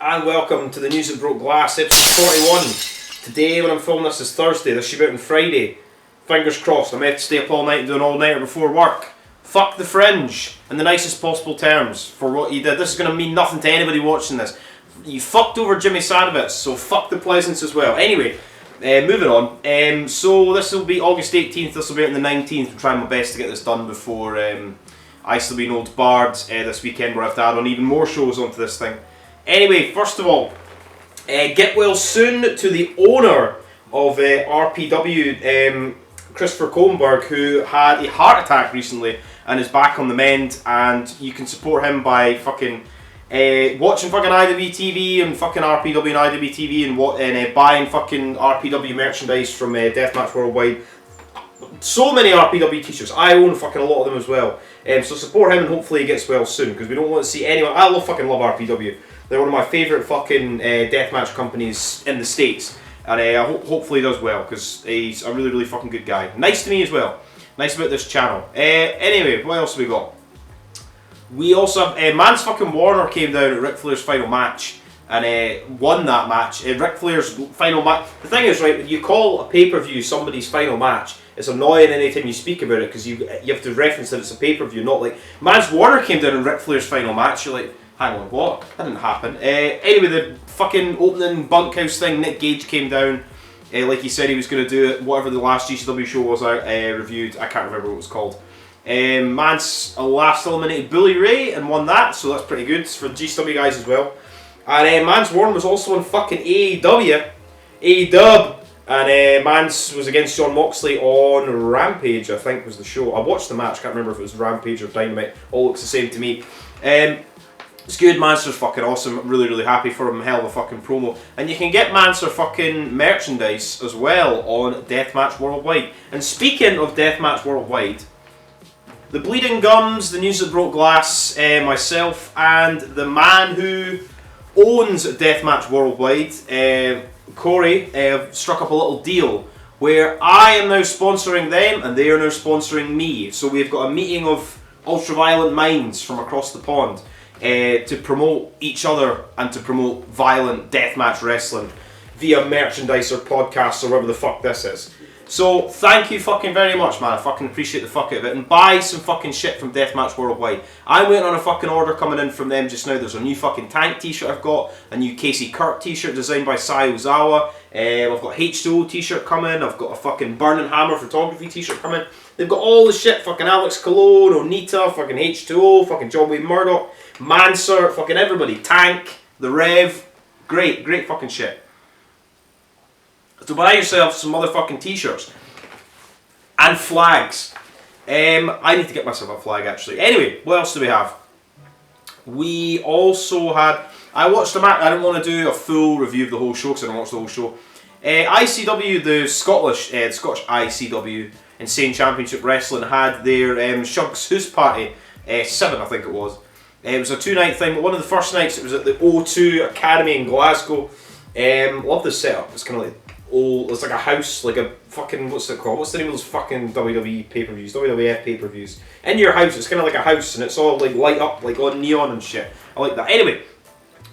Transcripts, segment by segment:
and welcome to the News That Broke Glass, episode 41. Today, when I'm filming this, is Thursday. This should be out on Friday. Fingers crossed. I'm going to stay up all night and do an all-nighter before work. Fuck the Fringe, in the nicest possible terms, for what he did. This is going to mean nothing to anybody watching this. You fucked over Jimmy Sadovitz, so fuck the Pleasance as well. Anyway, moving on. So this will be August 18th, this will be out on the 19th. I'm trying my best to get this done before ICW Old Bard this weekend, where I have to add on even more shows onto this thing. Anyway, first of all, get well soon to the owner of RPW, Christopher Kohlenberg, who had a heart attack recently and is back on the mend, and you can support him by fucking watching fucking IWTV and fucking RPW and IWTV and buying fucking RPW merchandise from Deathmatch WorldWide. So many RPW t-shirts. I own fucking a lot of them as well. So support him and hopefully he gets well soon, because we don't want to see anyone. I fucking love RPW. They're one of my favourite fucking deathmatch companies in the States. And hopefully he does well, because he's a really, really fucking good guy. Nice to me as well. Nice about this channel. Anyway, what else have we got? We also have Mance fucking Warner came down at Ric Flair's final match and won that match. Ric Flair's final match. The thing is, right, when you call a pay-per-view somebody's final match, it's annoying anytime you speak about it, because you have to reference that it's a pay-per-view, not like Mance Warner came down at Ric Flair's final match. You're like, hang on, what? That didn't happen. Anyway, the fucking opening bunkhouse thing, Nick Gage came down. Like he said he was going to do it, whatever the last GCW show was I reviewed. I can't remember what it was called. Mance last eliminated Bully Ray and won that, so that's pretty good for the GCW guys as well. And Mance Warren was also on fucking AEW, AEDub, and Mance was against John Moxley on Rampage, I think was the show. I watched the match, can't remember if it was Rampage or Dynamite, all looks the same to me. It's good, Mancer's fucking awesome, I'm really, really happy for him, hell of a fucking promo. And you can get Mancer fucking merchandise as well on Deathmatch WorldWide. And speaking of Deathmatch WorldWide, the Bleeding Gums, the News That Broke Glass, myself, and the man who owns Deathmatch WorldWide, Corey, have struck up a little deal where I am now sponsoring them and they are now sponsoring me. So we've got a meeting of ultra-violent minds from across the pond to promote each other and to promote violent deathmatch wrestling via merchandise or podcasts or whatever the fuck this is. So thank you fucking very much, man. I fucking appreciate the fuck out of it. And buy some fucking shit from Deathmatch WorldWide. I'm waiting on a fucking order coming in from them just now. There's a new fucking Tank t-shirt I've got, a new Casey Kirk t-shirt designed by Sai Ozawa. I've got a H2O t-shirt coming. I've got a fucking Burning Hammer photography t-shirt coming. They've got all the shit. Fucking Alex Cologne, Onita, fucking H2O, fucking John Wayne Murdoch, Mancer, fucking everybody. Tank, The Rev. Great, great fucking shit. So buy yourself some motherfucking t-shirts. And flags. I need to get myself a flag actually. Anyway, what else do we have? We also had... I watched a match. I didn't want to do a full review of the whole show because I didn't watch the whole show. ICW, the Scottish ICW Insane Championship Wrestling had their Shugs House Party 7, I think it was. It was a 2-night thing, but one of the first nights it was at the O2 Academy in Glasgow. Love the setup. It's kind of like old. It's like a house, like a fucking, what's it called? What's the name of those fucking WWE pay-per-views? WWF pay-per-views. In your house, it's kind of like a house, and it's all like light up, like on neon and shit. I like that. Anyway,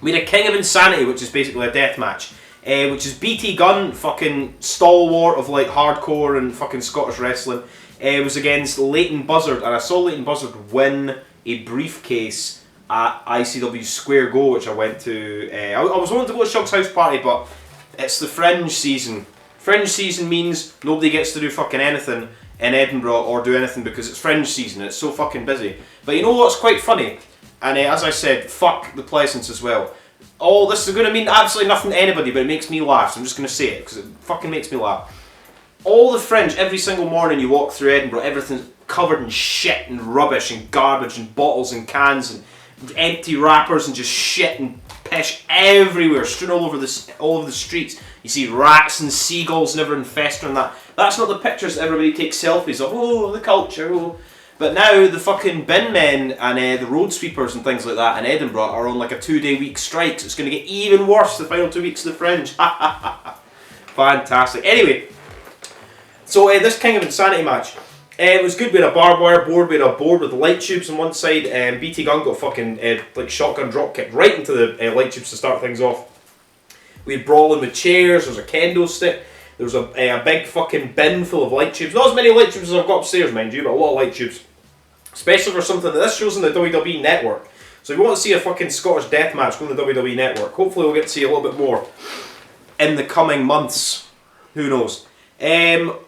we had a King of Insanity, which is basically a death match. Which is BT Gunn, fucking stalwart of like hardcore and fucking Scottish wrestling. It was against Leighton Buzzard, and I saw Leighton Buzzard win a briefcase at ICW Square Go, which I went to. I was wanting to go to Shug's House Party, but it's the Fringe season. Fringe season means nobody gets to do fucking anything in Edinburgh or do anything because it's Fringe season. It's so fucking busy. But you know what's quite funny? And as I said, fuck the Pleasance as well. All this is going to mean absolutely nothing to anybody, but it makes me laugh, so I'm just going to say it, because it fucking makes me laugh. All the Fringe, every single morning you walk through Edinburgh, everything's covered in shit and rubbish and garbage and bottles and cans and empty wrappers and just shit and piss everywhere, strewn all over the streets. You see rats and seagulls and everything festering that. That's not the pictures that everybody takes selfies of. Oh, the culture, oh. But now the fucking bin men and the road sweepers and things like that in Edinburgh are on like a 2-day week strike, so it's going to get even worse the final 2 weeks of the Fringe. Fantastic. Anyway, so this King of Insanity match, It was good. We had a barbed wire board. We had a board with light tubes on one side. BT Gun got fucking like shotgun drop kicked right into the light tubes to start things off. We had brawling with chairs. There was a kendo stick. There was a big fucking bin full of light tubes. Not as many light tubes as I've got upstairs, mind you, but a lot of light tubes. Especially for something that this shows on the WWE Network. So if you want to see a fucking Scottish death match, go on the WWE Network. Hopefully we'll get to see a little bit more in the coming months. Who knows?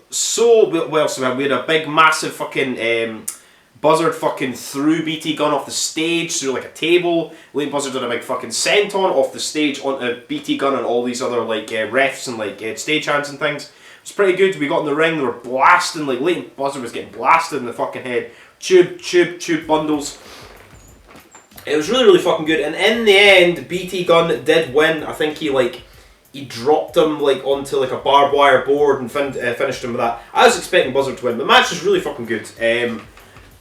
So, what else we had? We had a big, massive fucking Buzzard fucking threw BT Gun off the stage through like a table. Lane Buzzard did a big fucking senton off the stage onto BT Gun and all these other like refs and like stagehands and things. It was pretty good. We got in the ring, they were blasting, like Leighton Buzzard was getting blasted in the fucking head. Tube bundles. It was really, really fucking good. And in the end, BT Gun did win. I think he dropped him like onto like a barbed wire board and finished him with that. I was expecting Buzzard to win. The match was really fucking good.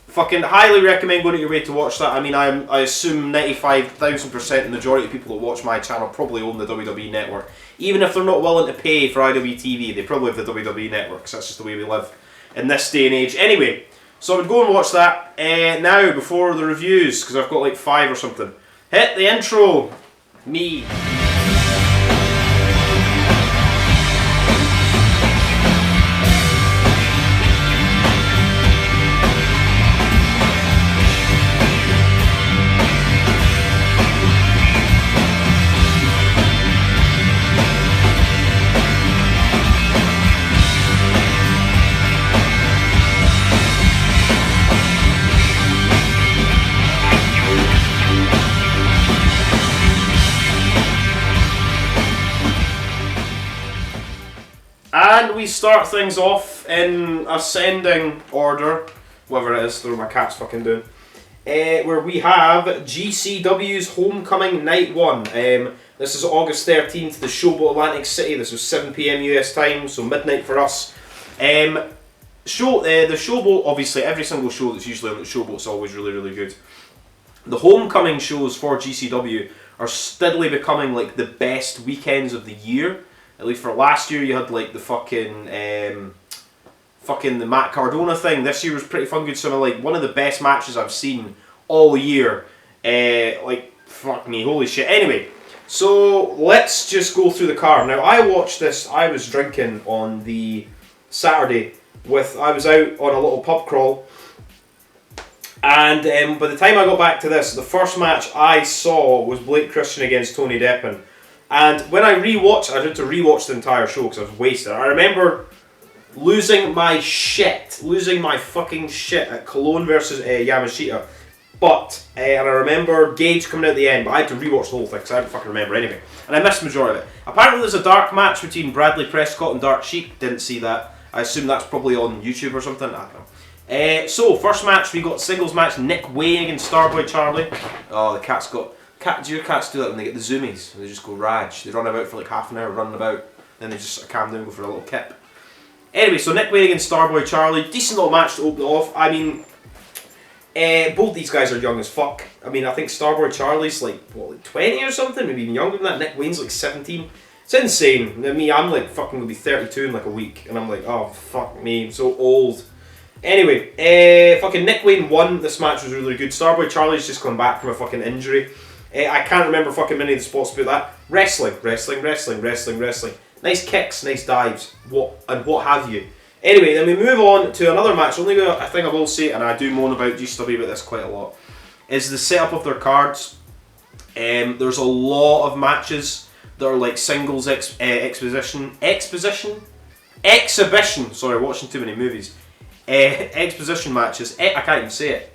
Fucking highly recommend going out your way to watch that. I mean, I assume 95,000% the majority of people that watch my channel probably own the WWE Network. Even if they're not willing to pay for IWTV, they probably have the WWE Network, because that's just the way we live in this day and age. Anyway, so I would go and watch that now before the reviews, because I've got like 5 or something. Hit the intro. Me. And we start things off in ascending order, whatever it is, what my cat's fucking doing, where we have GCW's Homecoming Night 1. This is August 13th, the Showboat Atlantic City. This was 7 PM US time, so midnight for us. The Showboat, obviously, every single show that's usually on the Showboat is always really, really good. The Homecoming shows for GCW are steadily becoming like the best weekends of the year. At least for last year, you had like the fucking the Matt Cardona thing. This year was pretty fun good. So like one of the best matches I've seen all year. Like fuck me, holy shit. Anyway, so let's just go through the card. Now I watched this. I was drinking on the Saturday I was out on a little pub crawl, and by the time I got back to this, the first match I saw was Blake Christian against Tony Deppen. And when I rewatched, I had to rewatch the entire show because I was wasted. I remember losing my fucking shit at Cologne versus Yamashita. But, and I remember Gage coming out at the end, but I had to rewatch the whole thing because I don't fucking remember anything. And I missed the majority of it. Apparently there's a dark match between Bradley Prescott and Dark Sheik. Didn't see that. I assume that's probably on YouTube or something. I don't know. So, first match, we got singles match, Nick Wayne against Starboy Charlie. Oh, the cat's got... Do your cats do that when they get the zoomies? They just go rage. They run about for like half an hour running about, then they just calm down and go for a little kip. Anyway, so Nick Wayne against Starboy Charlie. Decent little match to open it off. I mean, both these guys are young as fuck. I mean, I think Starboy Charlie's like, what, like 20 or something? Maybe even younger than that. Nick Wayne's like 17. It's insane. I'm like fucking gonna be 32 in like a week. And I'm like, oh, fuck me, I'm so old. Anyway, fucking Nick Wayne won. This match was really good. Starboy Charlie's just come back from a fucking injury. I can't remember fucking many of the spots about that. Wrestling. Nice kicks, nice dives, what have you. Anyway, then we move on to another match. Only thing I will say, and I do moan about GCW about this quite a lot, is the setup of their cards. There's a lot of matches that are like singles exhibition. Sorry, watching too many movies. Exposition matches. I can't even say it.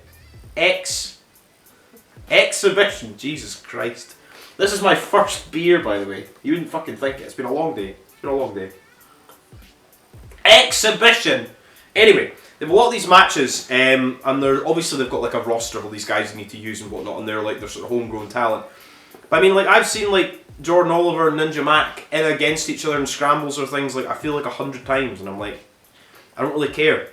Exhibition, Jesus Christ. This is my first beer, by the way. You wouldn't fucking think it. It's been a long day. Exhibition! Anyway, they have a lot of these matches, and they've got like a roster of all these guys they need to use and whatnot, and they're like their sort of homegrown talent. But I mean, like, I've seen like Jordan Oliver and Ninja Mac in against each other in scrambles or things, like I feel like 100 times, and I'm like, I don't really care.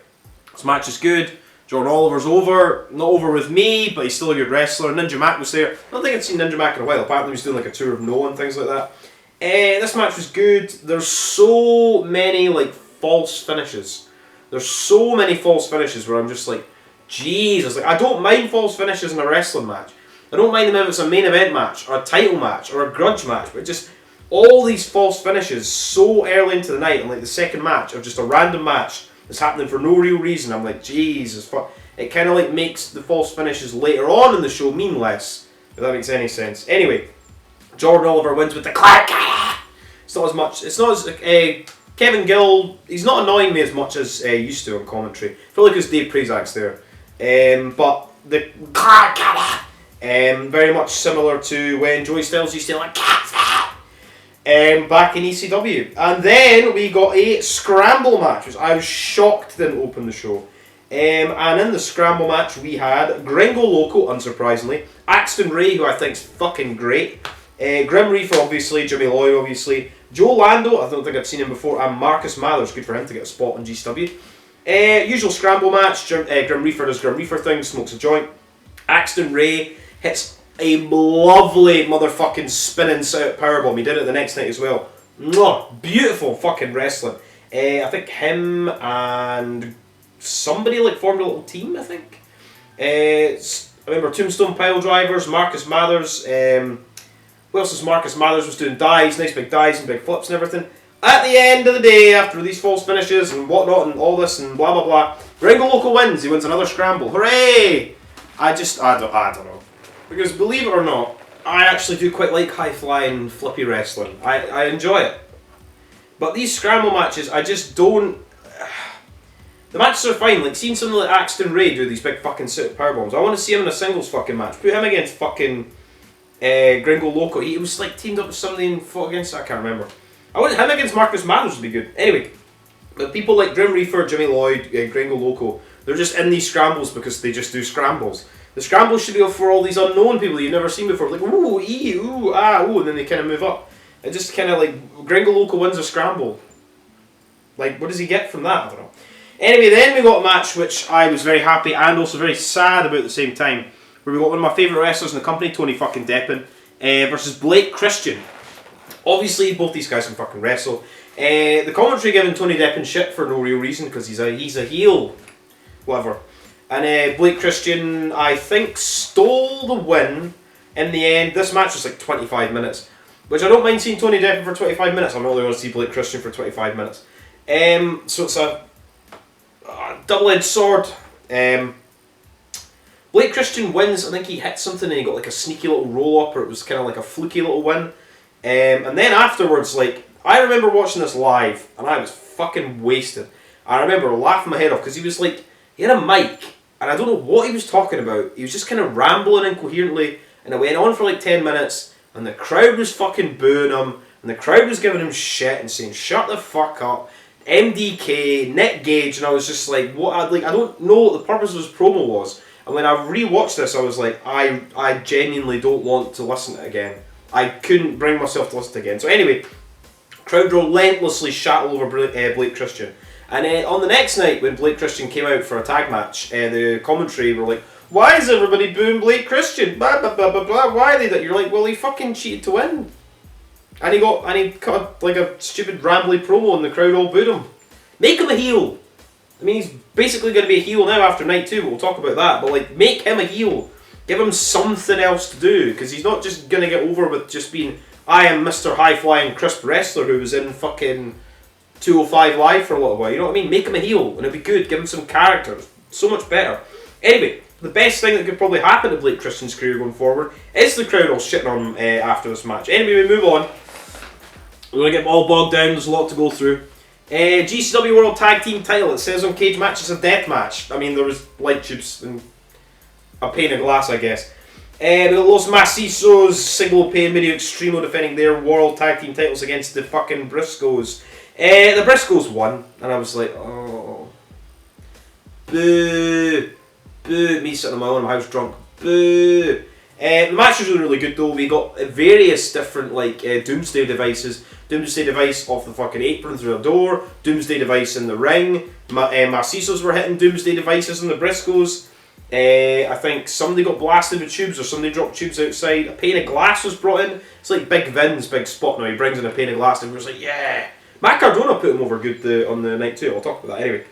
This match is good. Jordan Oliver's not over with me, but he's still a good wrestler. Ninja Mac was there. I don't think I've seen Ninja Mac in a while. Apparently he's doing like a tour of Noah and things like that. This match was good. There's so many like false finishes. There's so many false finishes where I'm just like, Jesus. Like, I don't mind false finishes in a wrestling match. I don't mind them if it's a main event match, or a title match, or a grudge match, but just all these false finishes so early into the night, and like the second match, or just a random match that's happening for no real reason, I'm like, Jesus, fuck. It kind of like makes the false finishes later on in the show mean less, if that makes any sense. Anyway, Jordan Oliver wins with the Clark. It's not as much, it's not as, Kevin Gill, he's not annoying me as much as used to on commentary. I feel like it's Dave Prazak's there. But the Clark, very much similar to when Joey Styles used to like back in ECW. And then we got a scramble match, which I was shocked didn't open the show. And in the scramble match we had Gringo Loco, unsurprisingly, Axton Ray, who I think is fucking great, Grim Reaper obviously, Jimmy Lloyd obviously, Joe Lando, I don't think I've seen him before, and Marcus Mathers, good for him to get a spot on GCW. Usual scramble match, Grim Reaper does Grim Reaper thing, smokes a joint. Axton Ray hits a lovely motherfucking spinning powerbomb. He did it the next night as well. Mwah, beautiful fucking wrestling. I think him and somebody like formed a little team, I think. I remember Tombstone Pile Drivers, Marcus Mathers. What else is Marcus Mathers was doing? Dives, nice big dives and big flips and everything. At the end of the day, after these false finishes and whatnot and all this and blah blah blah, Gringo Loco wins. He wins another scramble. Hooray! I don't know. Because believe it or not, I actually do quite like high-flying, flippy wrestling. I enjoy it. But these scramble matches, I just don't... The matches are fine. Like, seeing something like Axton Ray do these big fucking sit powerbombs. I want to see him in a singles fucking match. Put him against fucking Gringo Loco. He was like teamed up with somebody and fought against... I can't remember. I want him against Marcus Mathers would be good. Anyway, but people like Grim Reaper, Jimmy Lloyd, Gringo Loco, they're just in these scrambles because they just do scrambles. The scrambles should be for all these unknown people you've never seen before. Like, ooh, ee, ooh, ah, ooh, and then they kind of move up. It just kind of like, Gringo Loco wins a scramble. Like, what does he get from that? I don't know. Anyway, then we got a match which I was very happy and also very sad about at the same time. Where we got one of my favourite wrestlers in the company, Tony fucking Deppen, versus Blake Christian. Obviously, both these guys can fucking wrestle. The commentary giving Tony Deppen shit for no real reason because he's a heel. Whatever. And Blake Christian, I think, stole the win in the end. This match was like 25 minutes. Which I don't mind seeing Tony Deppen for 25 minutes. I'm only going to see Blake Christian for 25 minutes. So it's a double-edged sword. Blake Christian wins. I think he hit something and he got like a sneaky little roll-up, or it was kind of like a fluky little win. And then afterwards, like, I remember watching this live and I was fucking wasted. I remember laughing my head off because he was like, he had a mic and I don't know what he was talking about. He was just kind of rambling incoherently and it went on for like 10 minutes and the crowd was fucking booing him and the crowd was giving him shit and saying, shut the fuck up, MDK, Nick Gage, and I was just like, what? I don't know what the purpose of his promo was. And when I rewatched this, I was like, I genuinely don't want to listen to it again. I couldn't bring myself to listen to it again. So anyway, crowd relentlessly shat all over Blake Christian. And on the next night, when Blake Christian came out for a tag match, the commentary were like, why is everybody booing Blake Christian? Blah, blah, blah, blah, blah. Why are they that? You're like, well, he fucking cheated to win. And he cut like a stupid rambly promo and the crowd all booed him. Make him a heel. I mean, he's basically going to be a heel now after night 2, but we'll talk about that. But like, make him a heel. Give him something else to do, because he's not just going to get over with just being, I am Mr. High-Flying Crisp Wrestler who was in fucking 205 Live for a little while. You know what I mean? Make him a heel, and it'll be good. Give him some character. So much better. Anyway, the best thing that could probably happen to Blake Christian's career going forward is the crowd all shitting on him after this match. Anyway, we move on. We're going to get all bogged down. There's a lot to go through. GCW World Tag Team title. It says on Cage Match it's a death match. I mean, there was light tubes and a pane of glass, I guess. We got Los Macizos, Single Pain, Medio Extremo defending their World Tag Team titles against the fucking Briscoes. The Briscoes won, and I was like, oh. Boo. Boo. Me sitting on my own in my house drunk. Boo. The match was really, really good though. We got various different like Doomsday devices. Doomsday device off the fucking apron through a door. Doomsday device in the ring. Macizos were hitting Doomsday devices on the Briscoes. I think somebody got blasted with tubes or somebody dropped tubes outside. A pane of glass was brought in. It's like Big Vin's big spot now. He brings in a pane of glass and we're just like, yeah. Matt Cardona put him over good on the night too. I'll talk about that anyway.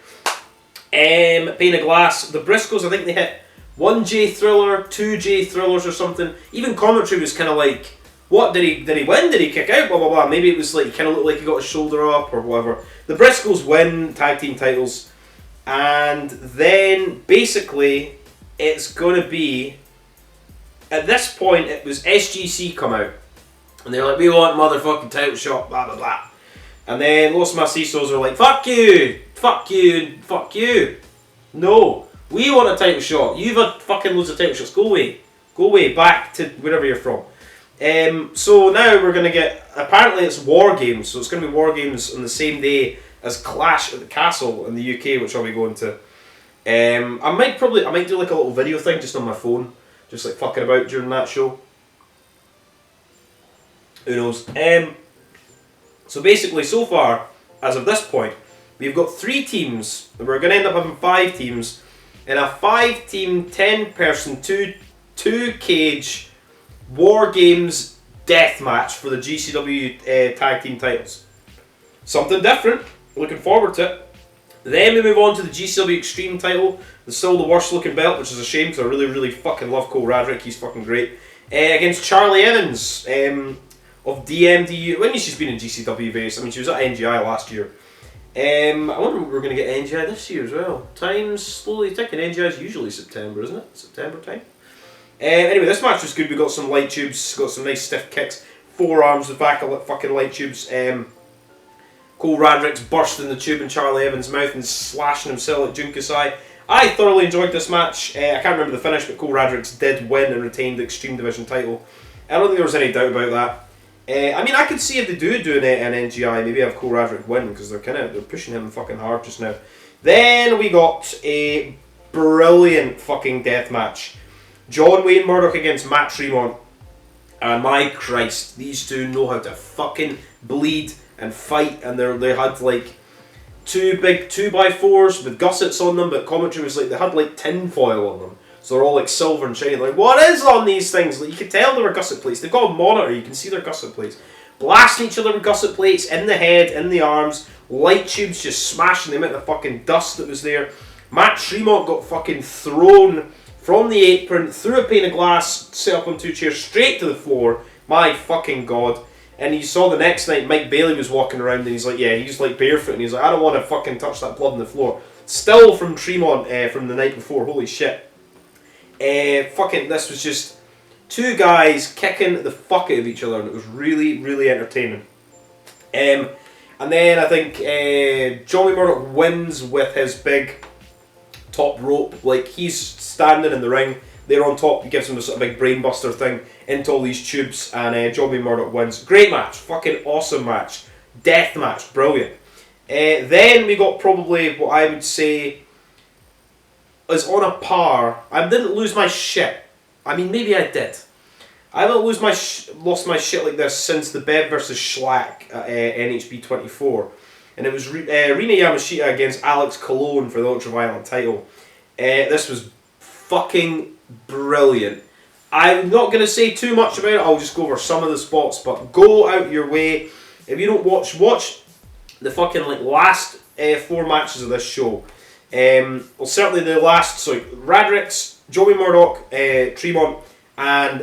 Pane of Glass. The Briscoes, I think they hit 1 J Thriller, 2 J Thrillers or something. Even commentary was kind of like, what, did he win? Did he kick out? Blah, blah, blah. Maybe it was like, he kind of looked like he got his shoulder up or whatever. The Briscoes win tag team titles. And then, basically, it's going to be, at this point, it was SGC come out. And they're like, we want motherfucking title shot, blah, blah, blah. And then Los Macizos are like, fuck you, fuck you, fuck you. No, we want a title shot. You've had fucking loads of title shots. Go away. Go away, back to wherever you're from. So now we're going to get, apparently it's War Games, so it's going to be War Games on the same day as Clash at the Castle in the UK, which I'll be going to. I might do like a little video thing just on my phone, just like fucking about during that show. Who knows? So basically, so far, as of this point, we've got 3 teams. We're going to end up having 5 teams in a 5-team, 10-person, 2-cage War Games Deathmatch for the GCW tag team titles. Something different. Looking forward to it. Then we move on to the GCW Extreme title. It's still the worst looking belt, which is a shame because I really, really fucking love Cole Radrick. He's fucking great. Against Charlie Evans of DMDU. When she's been in GCW base. I mean, she was at NGI last year. I wonder if we're going to get NGI this year as well. Time's slowly ticking. NGI is usually September, isn't it? September time. Anyway, this match was good. We got some light tubes, got some nice stiff kicks, forearms with back of fucking light tubes. Cole Radrick's bursting the tube in Charlie Evans' mouth and slashing himself at Junkasai. I thoroughly enjoyed this match. I can't remember the finish, but Cole Radrick's did win and retained the Extreme Division title. I don't think there was any doubt about that. I mean, I could see if they do an NGI, maybe have Cole Radrick win because they're pushing him fucking hard just now. Then we got a brilliant fucking death match. John Wayne Murdoch against Matt Tremont. And my Christ, these two know how to fucking bleed and fight. And they had like 2 big 2x4s with gussets on them, but commentary was like they had like tin foil on them. So they're all like silver and shiny. Like, what is on these things? Like, you can tell they were gusset plates. They've got a monitor, you can see their gusset plates. Blasting each other with gusset plates in the head, in the arms. Light tubes just smashing them into the fucking dust that was there. Matt Tremont got fucking thrown from the apron, through a pane of glass, set up on 2 chairs, straight to the floor. My fucking god. And you saw the next night, Mike Bailey was walking around and he's like, yeah, he's like barefoot and he's like, I don't want to fucking touch that blood on the floor. Still from Tremont from the night before, holy shit. Fucking, this was just 2 guys kicking the fuck out of each other and it was really, really entertaining. And then I think Johnny Murdoch wins with his big top rope. Like, he's standing in the ring, they're on top, he gives him a sort of big brainbuster thing into all these tubes, and Johnny Murdoch wins. Great match, fucking awesome match. Death match, brilliant. Then we got probably what I would say is on a par. I didn't lose my shit. I mean, maybe I did. I haven't lost my shit like this since the Bev versus Schlack at NHB 24. And it was Rina Yamashita against Alex Colon for the Ultraviolent title. This was fucking brilliant. I'm not going to say too much about it, I'll just go over some of the spots, but go out your way. If you don't watch the fucking like last 4 matches of this show. Well, certainly the last, so Radrick's, Joey Murdoch, Tremont, and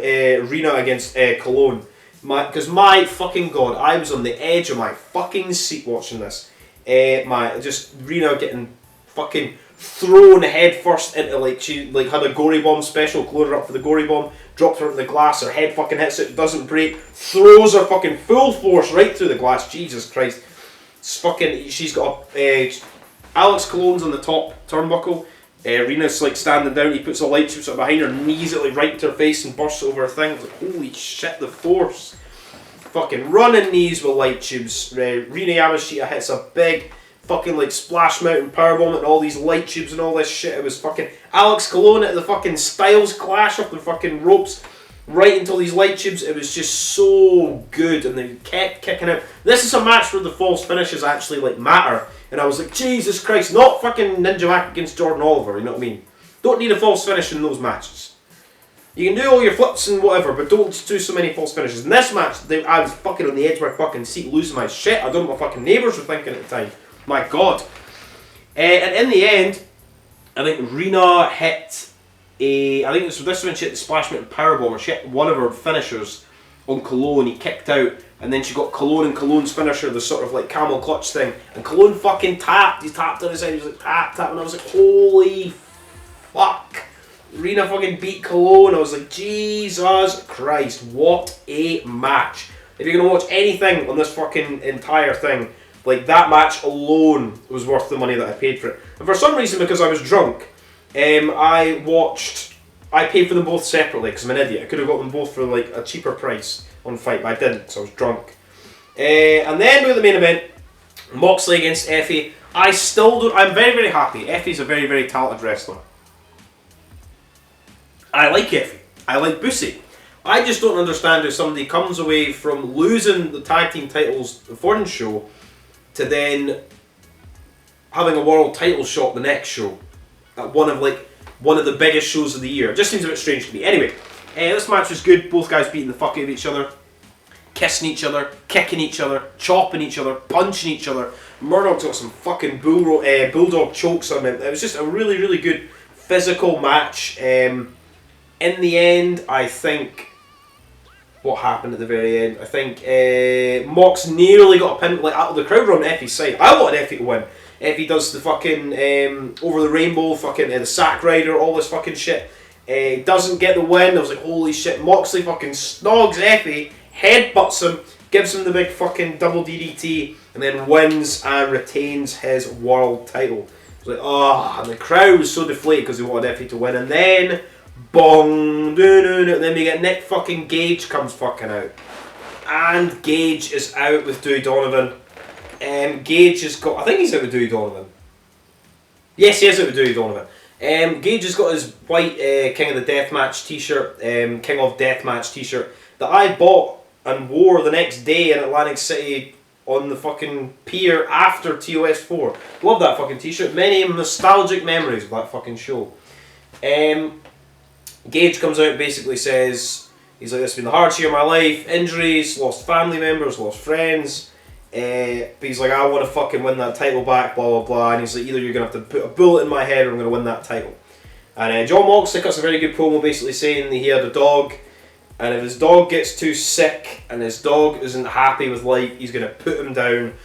Rina against Cologne. Because my fucking god, I was on the edge of my fucking seat watching this. Just Rina getting fucking thrown head first into, like, she like had a gory bomb special, loaded her up for the gory bomb, dropped her into the glass, her head fucking hits it, doesn't break, throws her fucking full force right through the glass. Jesus Christ. It's fucking, she's got Alex Cologne's on the top turnbuckle. Rena's like standing down, he puts a light tube behind her knees, it like right to her face and bursts over her thing. It's like, holy shit, the force. Fucking running knees with light tubes. Rina Yamashita hits a big fucking like Splash Mountain powerbomb and all these light tubes and all this shit. It was fucking Alex Colon at the fucking Styles Clash of the fucking ropes right into these light tubes. It was just so good and they kept kicking out. This is a match where the false finishes actually like matter. And I was like, Jesus Christ, not fucking Ninja Mac against Jordan Oliver, you know what I mean? Don't need a false finish in those matches. You can do all your flips and whatever, but don't do so many false finishes. In this match, I was fucking on the edge of my fucking seat, losing my shit. I don't know what my fucking neighbours were thinking at the time. My god. And in the end, I think Rena hit I think this was when she hit the Splash Mountain Powerbomb, or she hit one of her finishers on Cologne. He kicked out, and then she got Cologne, and Cologne's finisher, the sort of like camel clutch thing, and Cologne fucking tapped. He tapped on his side. He was like tap, and I was like, holy fuck! Rena fucking beat Cologne. I was like, Jesus Christ, what a match! If you're gonna watch anything on this fucking entire thing, like that match alone was worth the money that I paid for it. And for some reason, because I was drunk, I paid for them both separately because I'm an idiot. I could have got them both for like a cheaper price on Fight, but I didn't because I was drunk. And then we had the main event, Moxley against Effie. I'm very, very happy. Effie's a very, very talented wrestler. I like Effie. I like Bussy. I just don't understand how somebody comes away from losing the tag team titles the foreign show to then having a world title shot the next show at one of the biggest shows of the year. It just seems a bit strange to me. Anyway, this match was good. Both guys beating the fuck out of each other, kissing each other, kicking each other, chopping each other, punching each other. Murdoch's got some fucking bulldog chokes on him. It was just a really, really good physical match. In the end, I think what happened at the very end, I think Mox nearly got a pin. Like, the crowd were on Effie's side. I wanted Effie to win. Effie does the fucking over the rainbow, fucking the sack rider, all this fucking shit. Doesn't get the win. I was like, holy shit. Moxley fucking snogs Effie, headbutts him, gives him the big fucking double DDT, and then wins and retains his world title. I was like, oh, and the crowd was so deflated because they wanted Effie to win. And then, bong, and then we get Nick fucking Gage comes fucking out. And Gage is out with Dewey Donovan. Gage has got, I think he's out with Dewey Donovan. Yes, he is out with Dewey Donovan. Gage has got his white King of the Deathmatch t-shirt, King of Deathmatch t-shirt, that I bought and wore the next day in Atlantic City on the fucking pier after TOS 4. Love that fucking t-shirt. Many nostalgic memories of that fucking show. Gage comes out and basically says, he's like, this has been the hardest year of my life, injuries, lost family members, lost friends. But he's like, I want to fucking win that title back, blah blah blah. And he's like, either you're going to have to put a bullet in my head or I'm going to win that title. And John Moxley cuts a very good promo basically saying that he had a dog, and if his dog gets too sick and his dog isn't happy with life, he's going to put him down.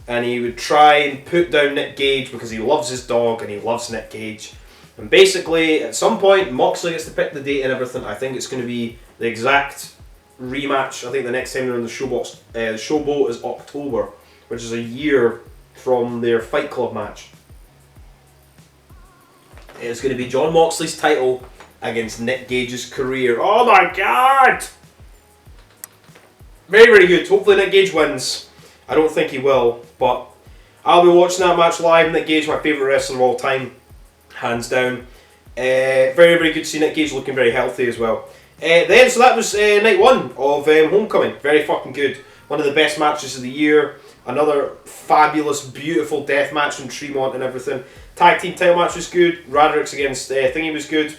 And he would try and put down Nick Gage because he loves his dog and he loves Nick Gage. And basically, at some point, Moxley gets to pick the date and everything. I think it's going to be the exact rematch. I think the next time they're in the Showboat is October, which is a year from their Fight Club match. It's going to be John Moxley's title against Nick Gage's career. Oh my god! Very, very good. Hopefully Nick Gage wins. I don't think he will, but I'll be watching that match live. Nick Gage, my favourite wrestler of all time, hands down. Very, very good to see Nick Gage looking very healthy as well. So that was night one of Homecoming. Very fucking good. One of the best matches of the year. Another fabulous, beautiful death match from Tremont and everything. Tag team title match was good. Radrick's against Thingy was good.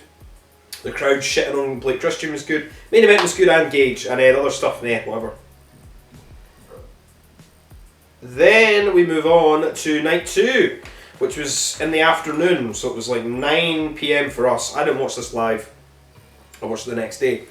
The crowd shitting on Blake Christian was good. Main event was good and Gage. And the other stuff, whatever. Then we move on to night two, which was in the afternoon. So it was like 9 PM for us. I didn't watch this live. I watched it the next day.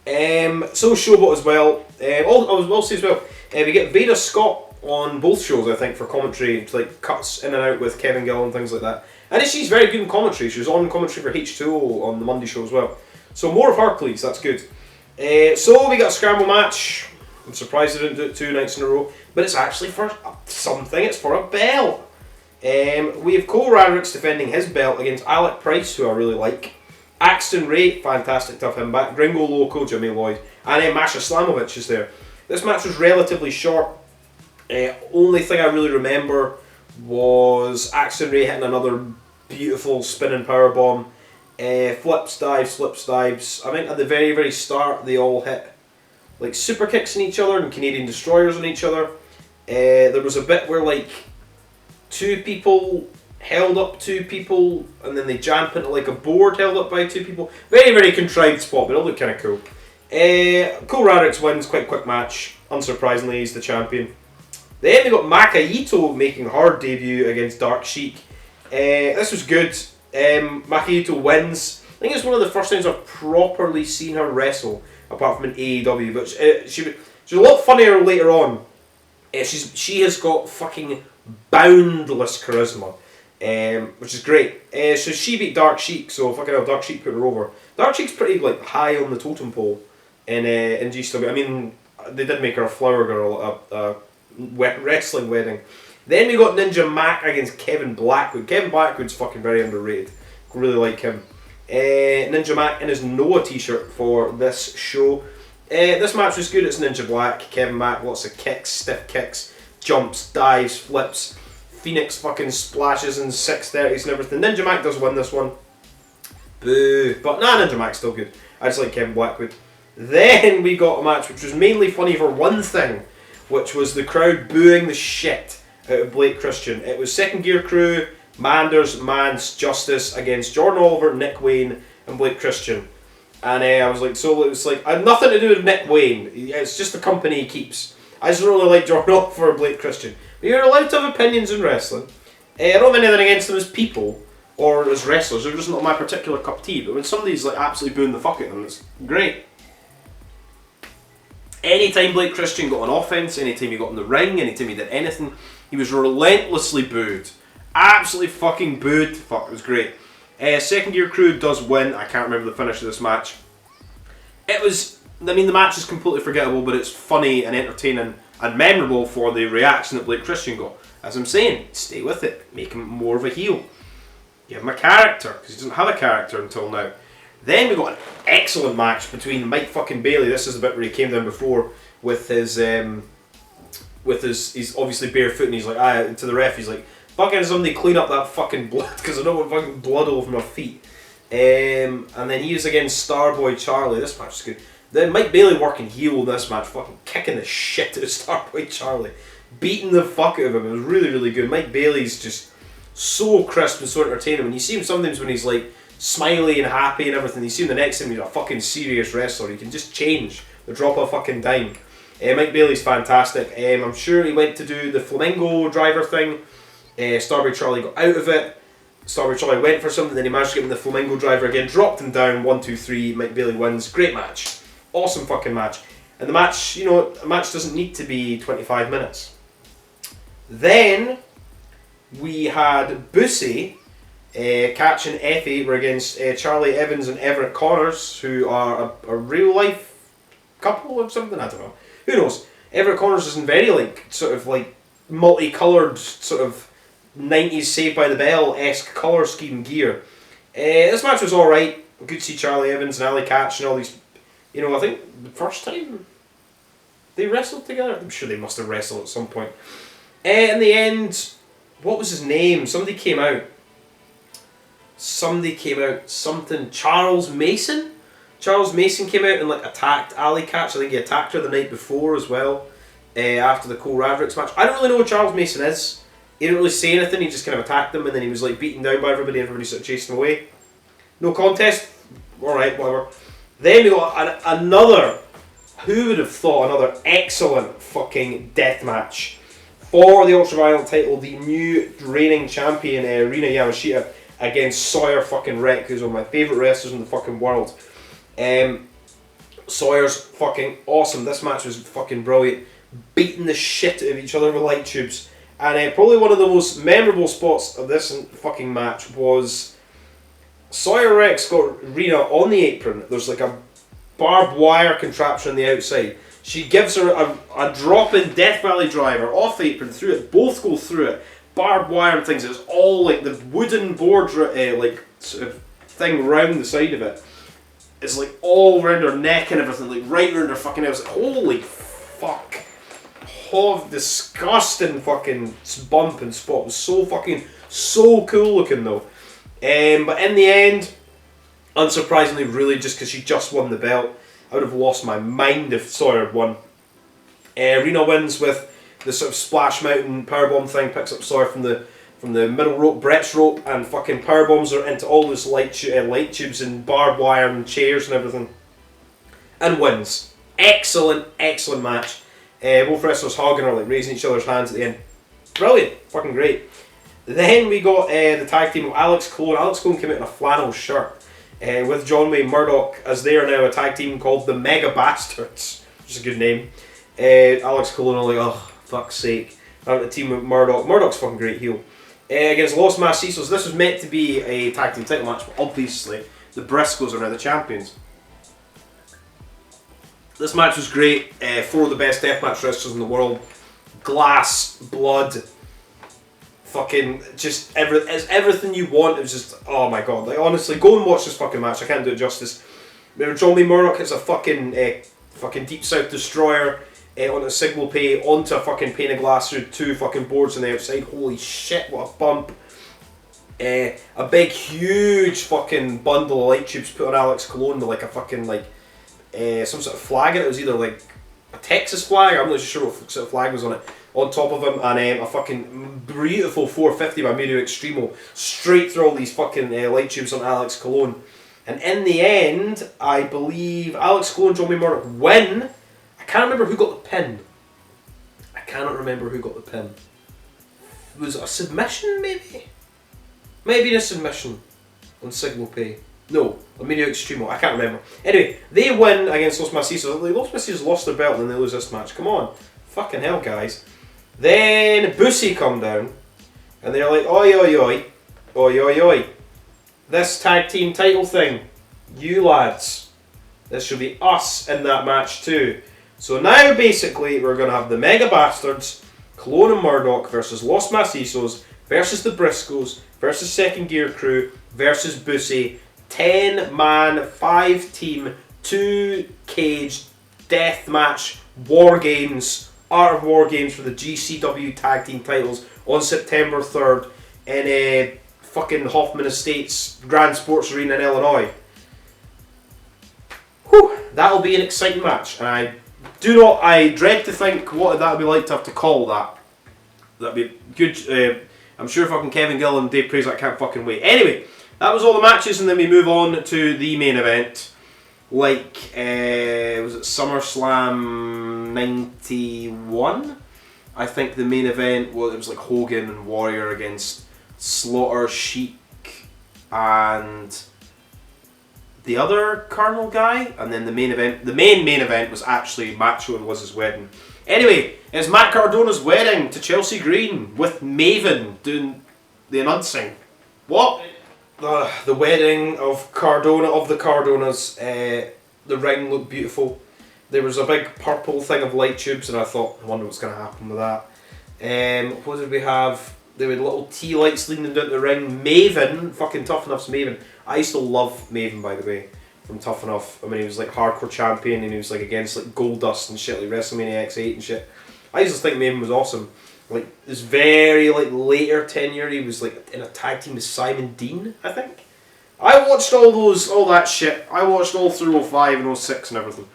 So Showboat as well. I will say as well, we get Veda Scott on both shows, I think, for commentary, like cuts in and out with Kevin Gill and things like that. And she's very good in commentary. She was on commentary for H2O on the Monday show as well. So more of her, please. That's good. So we got a scramble match. I'm surprised they didn't do it 2 nights in a row, but it's actually for something. It's for a belt. We have Cole Radrick's defending his belt against Alec Price, who I really like. Axton Ray, fantastic to have him back. Gringo Loco, Jimmy Lloyd, and then Masha Slamovich is there. This match was relatively short. Only thing I really remember was Axton Ray hitting another beautiful spinning powerbomb. Flips, dives. I think at the very, very start they all hit like super kicks on each other and Canadian destroyers on each other. There was a bit where like 2 people held up 2 people and then they jump into like a board held up by 2 people. Very, very contrived spot, but it looked kind of cool. Cole Radrick wins, quite quick match. Unsurprisingly, he's the champion. Then we got Maka Ito making her debut against Dark Sheik. This was good. Maki Ito wins. I think it's one of the first times I've properly seen her wrestle, apart from in AEW. But she's a lot funnier later on. She has got fucking boundless charisma, which is great. So she beat Dark Sheik. So fucking hell, Dark Sheik put her over. Dark Sheik's pretty like high on the totem pole in GCW. I mean, they did make her a flower girl, a wrestling wedding. Then we got Ninja Mac against Kevin Blackwood. Kevin Blackwood's fucking very underrated. Really like him. Ninja Mac in his Noah t-shirt for this show. This match was good. It's Ninja Black, Kevin Mac, lots of kicks, stiff kicks, jumps, dives, flips, Phoenix fucking splashes and 630s and everything. Ninja Mac does win this one. Boo. But nah, Ninja Mac's still good. I just like Kevin Blackwood. Then we got a match which was mainly funny for one thing, which was the crowd booing the shit out of Blake Christian. It was Second Gear Crew, Manders, Mance, Justice against Jordan Oliver, Nick Wayne and Blake Christian. And I was like, so it was like, I had nothing to do with Nick Wayne. It's just the company he keeps. I just really like Jordan Oliver and Blake Christian. But you're allowed to have opinions in wrestling. I don't have anything against them as people or as wrestlers. They're just not my particular cup of tea. But when somebody's like absolutely booing the fuck at them, it's great. Anytime Blake Christian got on offense, anytime he got in the ring, anytime he did anything, he was relentlessly booed. Absolutely fucking booed. Fuck, it was great. Second Gear Crew does win. I can't remember the finish of this match. It was, I mean, the match is completely forgettable, but it's funny and entertaining and memorable for the reaction that Blake Christian got. As I'm saying, stay with it. Make him more of a heel. Give him a character, because he doesn't have a character until now. Then we got an excellent match between Mike fucking Bailey. This is the bit where he came down before with his he's obviously barefoot and he's like, to the ref, he's like, fucking somebody clean up that fucking blood, because I don't want fucking blood all over my feet. And then he was against Starboy Charlie. This match is good. Then Mike Bailey working heel in this match, fucking kicking the shit out of Starboy Charlie. Beating the fuck out of him. It was really, really good. Mike Bailey's just so crisp and so entertaining. When you see him sometimes when he's like smiley and happy and everything, you see him the next time he's a fucking serious wrestler. He can just change the drop of a fucking dime. Mike Bailey's fantastic. I'm sure he went to do the Flamingo driver thing. Starboy Charlie got out of it. Starboy Charlie went for something, then he managed to get him the Flamingo driver again, dropped him down, 1, 2, 3, Mike Bailey wins. Great match. Awesome fucking match. And the match, you know, a match doesn't need to be 25 minutes. Then we had Bussy Catch and Effie were against Charlie Evans and Everett Connors, who are a real life couple or something, I don't know. Who knows? Everett Connors is in very like sort of like multicoloured sort of 90s Saved by the Bell-esque colour scheme gear. This match was alright. Good to see Charlie Evans and Ali Catch and all these, you know, I think the first time they wrestled together. I'm sure they must have wrestled at some point. In the end, what was his name? Somebody came out. Something. Charles Mason? Charles Mason came out and like attacked Ali Catch. I think he attacked her the night before as well. After the Cole Ravricks match. I don't really know who Charles Mason is. He didn't really say anything, he just kind of attacked them and then he was like beaten down by everybody and everybody sort of chased him away. No contest? Alright, whatever. Then we got another, who would have thought, another excellent fucking death match for the Ultraviolent title. The new reigning champion, Rina Yamashita, against Sawyer fucking Wreck, who's one of my favourite wrestlers in the fucking world. Sawyer's fucking awesome. This match was fucking brilliant. Beating the shit out of each other with light tubes. And probably one of the most memorable spots of this fucking match was Sawyer Rex got Rena on the apron. There's like a barbed wire contraption on the outside. She gives her a drop-in Death Valley driver off the apron, through it. Both go through it. Barbed wire and things. It's all like the wooden board like sort of thing round the side of it. It's like all around her neck and everything, like right around her fucking house. Holy fuck. Oh, disgusting fucking bump and spot. It was so cool looking though. But in the end, unsurprisingly, really just because she just won the belt, I would have lost my mind if Sawyer had won. Rena wins with the sort of Splash Mountain powerbomb thing, picks up Sawyer from the middle rope, Brett's rope, and fucking powerbombs her into all those light tubes and barbed wire and chairs and everything, and wins. Excellent match. Both wrestlers hugging her, like raising each other's hands at the end. Brilliant, fucking great. Then we got the tag team of Alex Cole. Alex Cole came out in a flannel shirt with John Wayne Murdoch, as they are now a tag team called the Mega Bastards, which is a good name. Alex Cole and all like, oh, fuck's sake. The team with Murdoch. Murdoch's fucking great heel. Against Los Macizos. This was meant to be a tag team title match, but obviously the Briscoes are now the champions. This match was great. 4 of the best deathmatch wrestlers in the world. Glass, blood, fucking just it's everything you want. It was just, oh my god. Like, honestly, go and watch this fucking match. I can't do it justice. John Lee Murdoch hits a fucking Deep South Destroyer on a signal pay onto a fucking pane of glass through 2 fucking boards on the outside. Holy shit, what a bump. A big, huge fucking bundle of light tubes put on Alex Cologne to like a fucking like some sort of flag. It was either like a Texas flag, I'm not sure what sort of flag was on it, on top of him, and a fucking beautiful 450 by Medio Extremo straight through all these fucking light tubes on Alex Cologne. And in the end, I believe Alex Cologne and John Wayne Murdoch win. I can't remember who got the pin. I cannot remember who got the pin. Was it a submission, maybe? Maybe a submission on Signal Pay. No, Medio Extremo. I can't remember. Anyway, they win against Los Macizos. Los Macizos lost their belt and they lose this match. Come on. Fucking hell, guys. Then Bussy come down and they're like, oi, oi, oi. Oi, oi, oi. This tag team title thing, you lads, this should be us in that match too. So now basically we're going to have the Mega Bastards, Cologne and Murdoch versus Los Macizos versus the Briscoes versus Second Gear Crew versus Bussy. 10-man, 5-team, 2-cage death match, War Games, Art of War Games for the GCW Tag Team titles on September 3rd in fucking Hoffman Estates Grand Sports Arena in Illinois. Whew, that'll be an exciting match, and I dread to think what that would be like to have to call that. That'd be good. I'm sure fucking Kevin Gill and Dave Prazak can't fucking wait. Anyway, that was all the matches, and then we move on to the main event. Like, was it SummerSlam 91? I think the main event was like Hogan and Warrior against Slaughter, Sheik, and the other Colonel guy. And then the main event was actually Macho and Liz's wedding. Anyway, it's Matt Cardona's wedding to Chelsea Green with Maven doing the announcing. What? The wedding of Cardona, of the Cardonas. The ring looked beautiful. There was a big purple thing of light tubes, and I thought, I wonder what's going to happen with that. What did we have? There were little tea lights leading down the ring. Maven, fucking Tough Enough's Maven. I used to love Maven, by the way, from Tough Enough. I mean, he was like hardcore champion, and he was like against like Goldust and shit, like WrestleMania X8 and shit. I used to think Maven was awesome. Like, this very like later tenure, he was like in a tag team with Simon Dean, I think. I watched all that shit. I watched all through 05 and 06 and everything.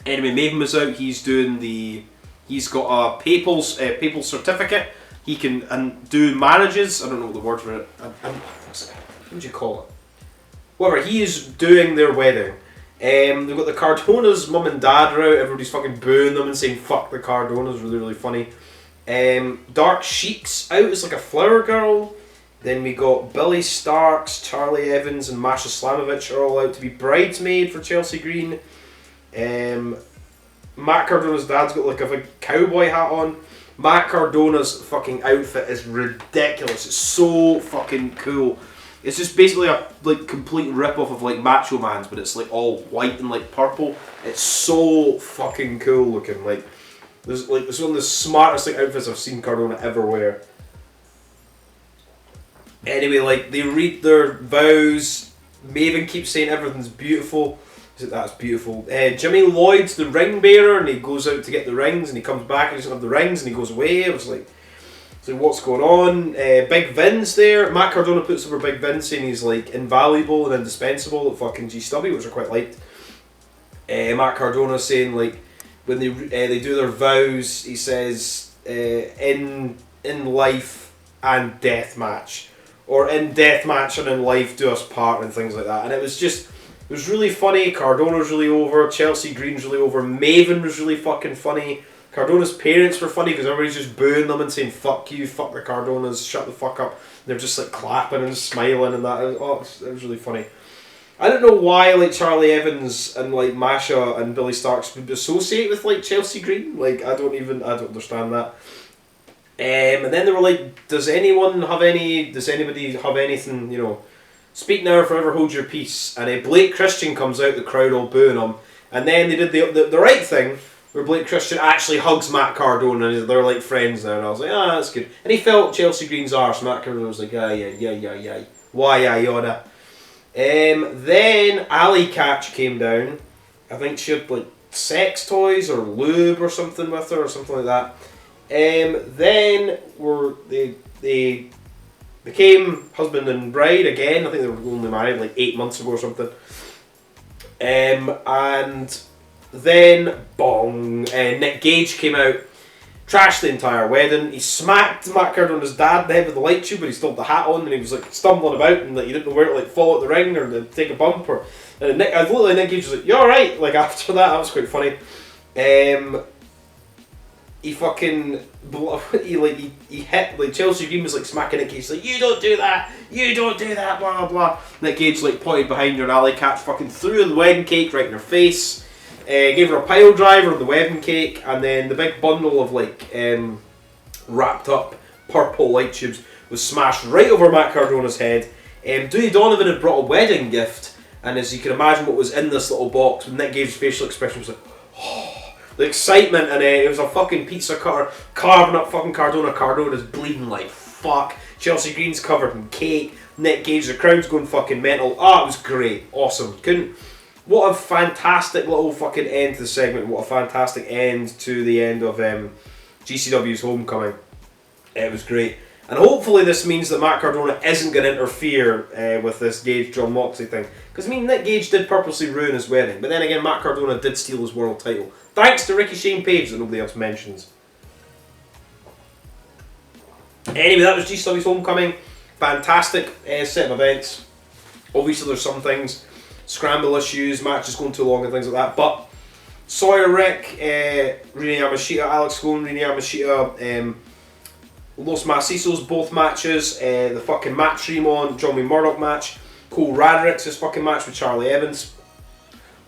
Anyway, Maven was out. He's got a papal certificate. He can do marriages. I don't know the word for it. What would you call it? Whatever. He is doing their wedding. They've got the Cardonas, mum and dad are out. Everybody's fucking booing them and saying fuck the Cardonas. Really, really funny. Dark Sheik's out as like a flower girl. Then we got Billy Starks, Charlie Evans, and Masha Slamovich are all out to be bridesmaid for Chelsea Green. Matt Cardona's dad's got like a big cowboy hat on. Matt Cardona's fucking outfit is ridiculous. It's so fucking cool. It's just basically a like complete rip-off of like Macho Man's, but it's like all white and like purple. It's so fucking cool looking. Like it's one of the smartest like outfits I've seen Cardona ever wear. Anyway, like they read their vows. Maven keeps saying everything's beautiful. That's beautiful. Jimmy Lloyd's the ring bearer, and he goes out to get the rings, and he comes back and he doesn't have the rings, and he goes away. It was like, so what's going on? Big Vin's there. Matt Cardona puts over Big Vin, saying he's like invaluable and indispensable at fucking GCW, which I quite liked. Matt Cardona saying like when they do their vows, he says in life and death match, or in death match and in life do us part, and things like that. And it was really funny. Cardona was really over. Chelsea Green's really over. Maven was really fucking funny. Cardona's parents were funny because everybody's just booing them and saying fuck you, fuck the Cardonas, shut the fuck up. And they're just like clapping and smiling and that. It was really funny. I don't know why like Charlie Evans and like Masha and Billy Starks would associate with like Chelsea Green. Like I don't understand that. And then they were like, does anybody have anything, you know, speak now or forever hold your peace. And Blake Christian comes out, the crowd all booing him. And then they did the right thing, where Blake Christian actually hugs Matt Cardona and they're like friends now. And I was like, that's good. And he felt Chelsea Green's arse. Matt Cardona was like, yeah. Why I oughta. Then Ali Catch came down. I think she had like sex toys or lube or something with her or something like that. Then they became husband and bride again. I think they were only married like 8 months ago or something. And then Nick Gage came out, trashed the entire wedding. He smacked Matt Cardona's dad in the head with the light tube, but he still had the hat on, and he was like stumbling about, and like he didn't know where to like fall at the ring or to take a bump. I looked like Nick Gage was like, "You all right?" Like after that was quite funny. He hit like Chelsea Green was like smacking Nick Gage like, you don't do that, blah blah blah. Nick Gage like pointed behind her and Ali Catch fucking threw the wedding cake right in her face, gave her a pile driver on the wedding cake, and then the big bundle of like wrapped up purple light tubes was smashed right over Matt Cardona's head. Dewey Donovan had brought a wedding gift, and as you can imagine what was in this little box, with Nick Gage's facial expression was like, oh. The excitement, and it was a fucking pizza cutter carving up fucking Cardona. Cardona's bleeding like fuck. Chelsea Green's covered in cake. Nick Gage, the crowd's going fucking mental. It was great. Awesome. What a fantastic little fucking end to the segment. What a fantastic end to the end of GCW's Homecoming. It was great. And hopefully this means that Matt Cardona isn't going to interfere with this Gage-John Moxley thing. Because, I mean, Nick Gage did purposely ruin his wedding. But then again, Matt Cardona did steal his world title. Thanks to Ricky Shane Page that nobody else mentions. Anyway, that was GCW's Homecoming. Fantastic set of events. Obviously there's some things, scramble issues, matches going too long and things like that. But Sawyer Rick, Rina Yamashita, Alex Cohen, Rina Yamashita, Los Macizos, both matches. The fucking Matt Tremont, John Wayne Murdoch match. Cole Radrick's his fucking match with Charlie Evans.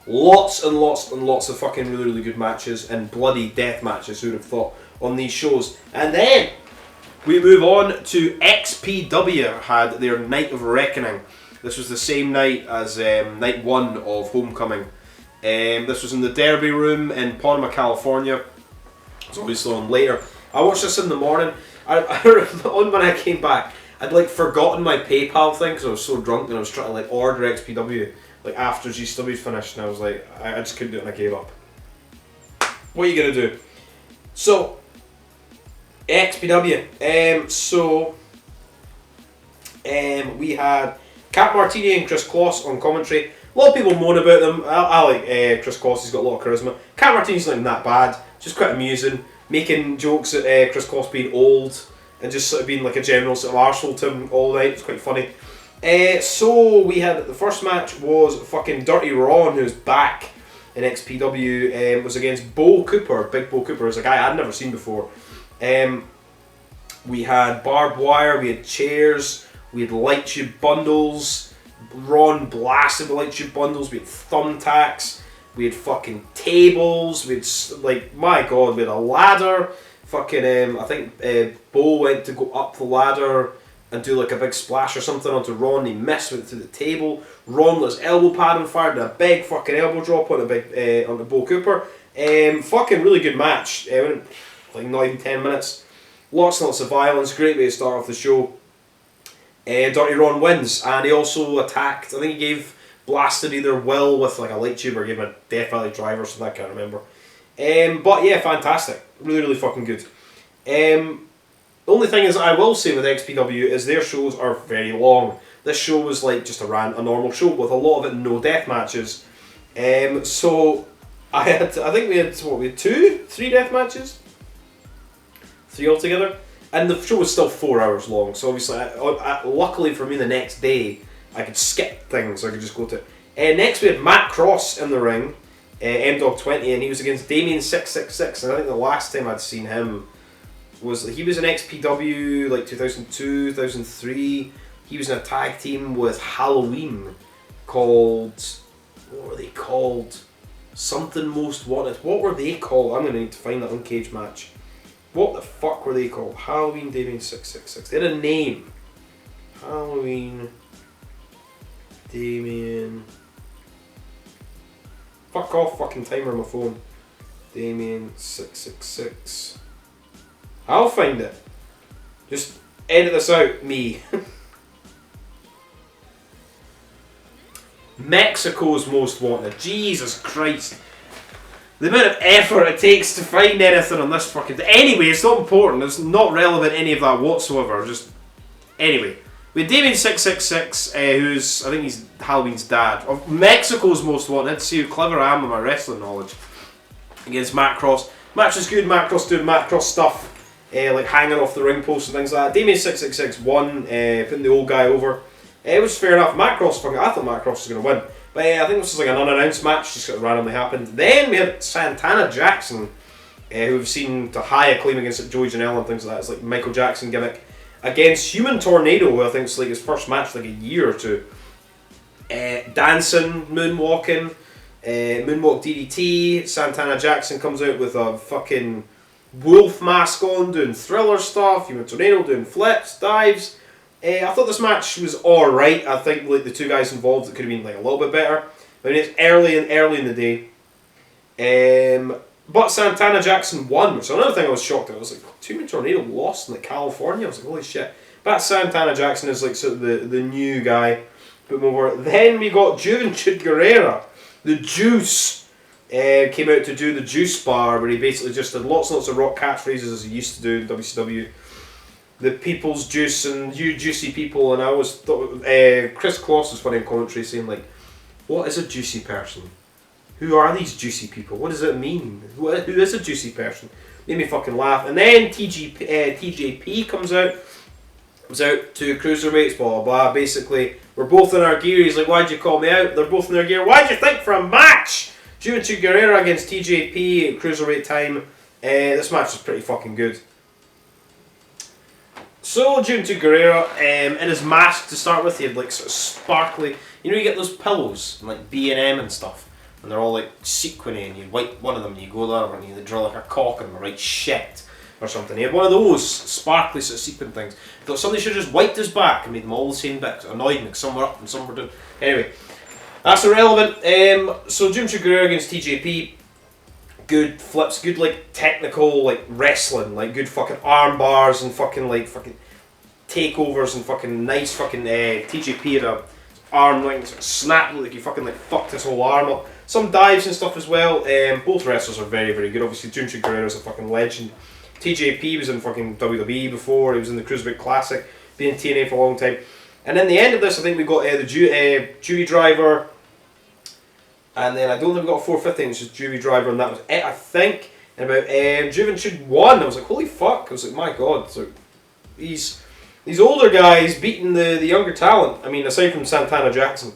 Lots and lots and lots of fucking really, really good matches and bloody death matches, who would have thought, on these shows. And then we move on to XPW had their Night of Reckoning. This was the same night as night one of Homecoming. This was in the Derby Room in Panama, California. It's obviously on later. I watched this in the morning. On when I came back, I'd like forgotten my PayPal thing because I was so drunk and I was trying to like order XPW like after GCW finished, and I was like, I just couldn't do it and I gave up. What are you gonna do? So XPW. We had Cat Martini and Chris Kloss on commentary. A lot of people moan about them. I like Chris Kloss. He's got a lot of charisma. Cat Martini's not that bad. Just quite amusing. Making jokes at Chris Kloss being old and just sort of being like a general sort of arsehole to him all night. It's quite funny. So we had the first match was fucking Dirty Ron, who's back in XPW. Was against Bo Cooper. Big Bo Cooper is a guy I'd never seen before. We had barbed wire. We had chairs. We had light tube bundles. Ron blasted with light tube bundles. We had thumbtacks. We had fucking tables. We had, like, my god, we had a ladder. Fucking, I think Bo went to go up the ladder and do like a big splash or something onto Ron. He missed, went through the table. Ron lit his elbow pad on fire, did a big fucking elbow drop on onto Bo Cooper. Fucking really good match. Went like not even 10 minutes. Lots and lots of violence. Great way to start off the show. Dirty Ron wins, and he also attacked. I think he blasted either Will with like a light tube or gave him a Death Valley driver or something. I can't remember. But yeah, fantastic. Really, really fucking good. The only thing is I will say with XPW is their shows are very long. This show was like just a normal show with a lot of it no death matches. So I think we had 3 death matches? 3 altogether? And the show was still 4 hours long, so obviously, luckily for me the next day, I could skip things, I could just go to... next we had Matt Cross in the ring. M-Dog20, and he was against Damien 666, and I think the last time I'd seen him was, he was in XPW like 2002, 2003. He was in a tag team with Halloween called, what were they called? Something Most Wanted. What were they called? I'm going to need to find that on Cage Match. What the fuck were they called? Halloween Damien 666. They had a name. Halloween Damien. Fuck off, fucking timer on my phone. Damien 666. I'll find it. Just edit this out, me. Mexico's Most Wanted. Jesus Christ. The amount of effort it takes to find anything on this fucking... Anyway, it's not important. It's not relevant, any of that whatsoever. Just... Anyway. With Damien 666, who's... I think he's Halloween's dad. Of Mexico's Most Wanted. See how clever I am with my wrestling knowledge. Against Matt Cross. Match is good. Matt Cross doing Matt Cross stuff. Like hanging off the ring post and things like that. Damien 666 won. Putting the old guy over. It was fair enough. Matt Cross, I thought Matt Cross was going to win. But I think this was like an unannounced match, just sort of randomly happened. Then we had Santana Jackson, who we've seen to high acclaim against Joey Janela and things like that. It's like Michael Jackson gimmick. Against Human Tornado, who I think is like his first match like a year or two. Dancing, moonwalking, moonwalk DDT. Santana Jackson comes out with a fucking wolf mask on, doing Thriller stuff. Human Tornado doing flips, dives. I thought this match was alright. I think like the two guys involved, it could have been like a little bit better. I mean, it's early in the day. But Santana Jackson won, which is another thing I was shocked at. I was like, Human Tornado lost in like California. I was like, holy shit. But Santana Jackson is like sort of the new guy. Put him over. Then we got Juventud Guerrera, the Juice. Came out to do the Juice Bar, where he basically just did lots and lots of rock catchphrases as he used to do in WCW. The People's Juice and you juicy people, and I always thought Chris Kloss was funny in commentary saying like, what is a juicy person? Who are these juicy people? What does it mean? Who is a juicy person? Made me fucking laugh. And then TJP comes out to cruiserweights, blah blah blah. Basically, we're both in our gear. He's like, why'd you call me out? They're both in their gear. Why'd you think for a match? Juventud Guerrera against TJP at cruiserweight time. This match was pretty fucking good. So, Juventud Guerrera, in his mask to start with, he had like sort of sparkly, you know, you get those pillows, like B&M and stuff, and they're all like sequiny, and you wipe one of them and you go there and you drill like a cock in the right shit or something. He had one of those sparkly sort of sequin things. I thought somebody should have just wiped his back and made them all the same bits. It annoyed me, some were up and some were down. Anyway, that's irrelevant. So, Juventud Guerrera against TJP. Good flips, good like technical like wrestling, like good fucking arm bars and fucking like fucking takeovers and fucking nice fucking TJP had a arm like snapped like he fucking like fucked his whole arm up. Some dives and stuff as well. Both wrestlers are very very good. Obviously Juventud Guerrera is a fucking legend. TJP was in fucking WWE before. He was in the Cruiserweight Classic, been in TNA for a long time. And then the end of this, I think we got the Jury Driver. And then I don't think we got a 450, it was just Jury Driver, and that was it, I think. And about Juventud won. I was like, holy fuck. I was like, my god. So these older guys beating the younger talent. I mean, aside from Santana Jackson.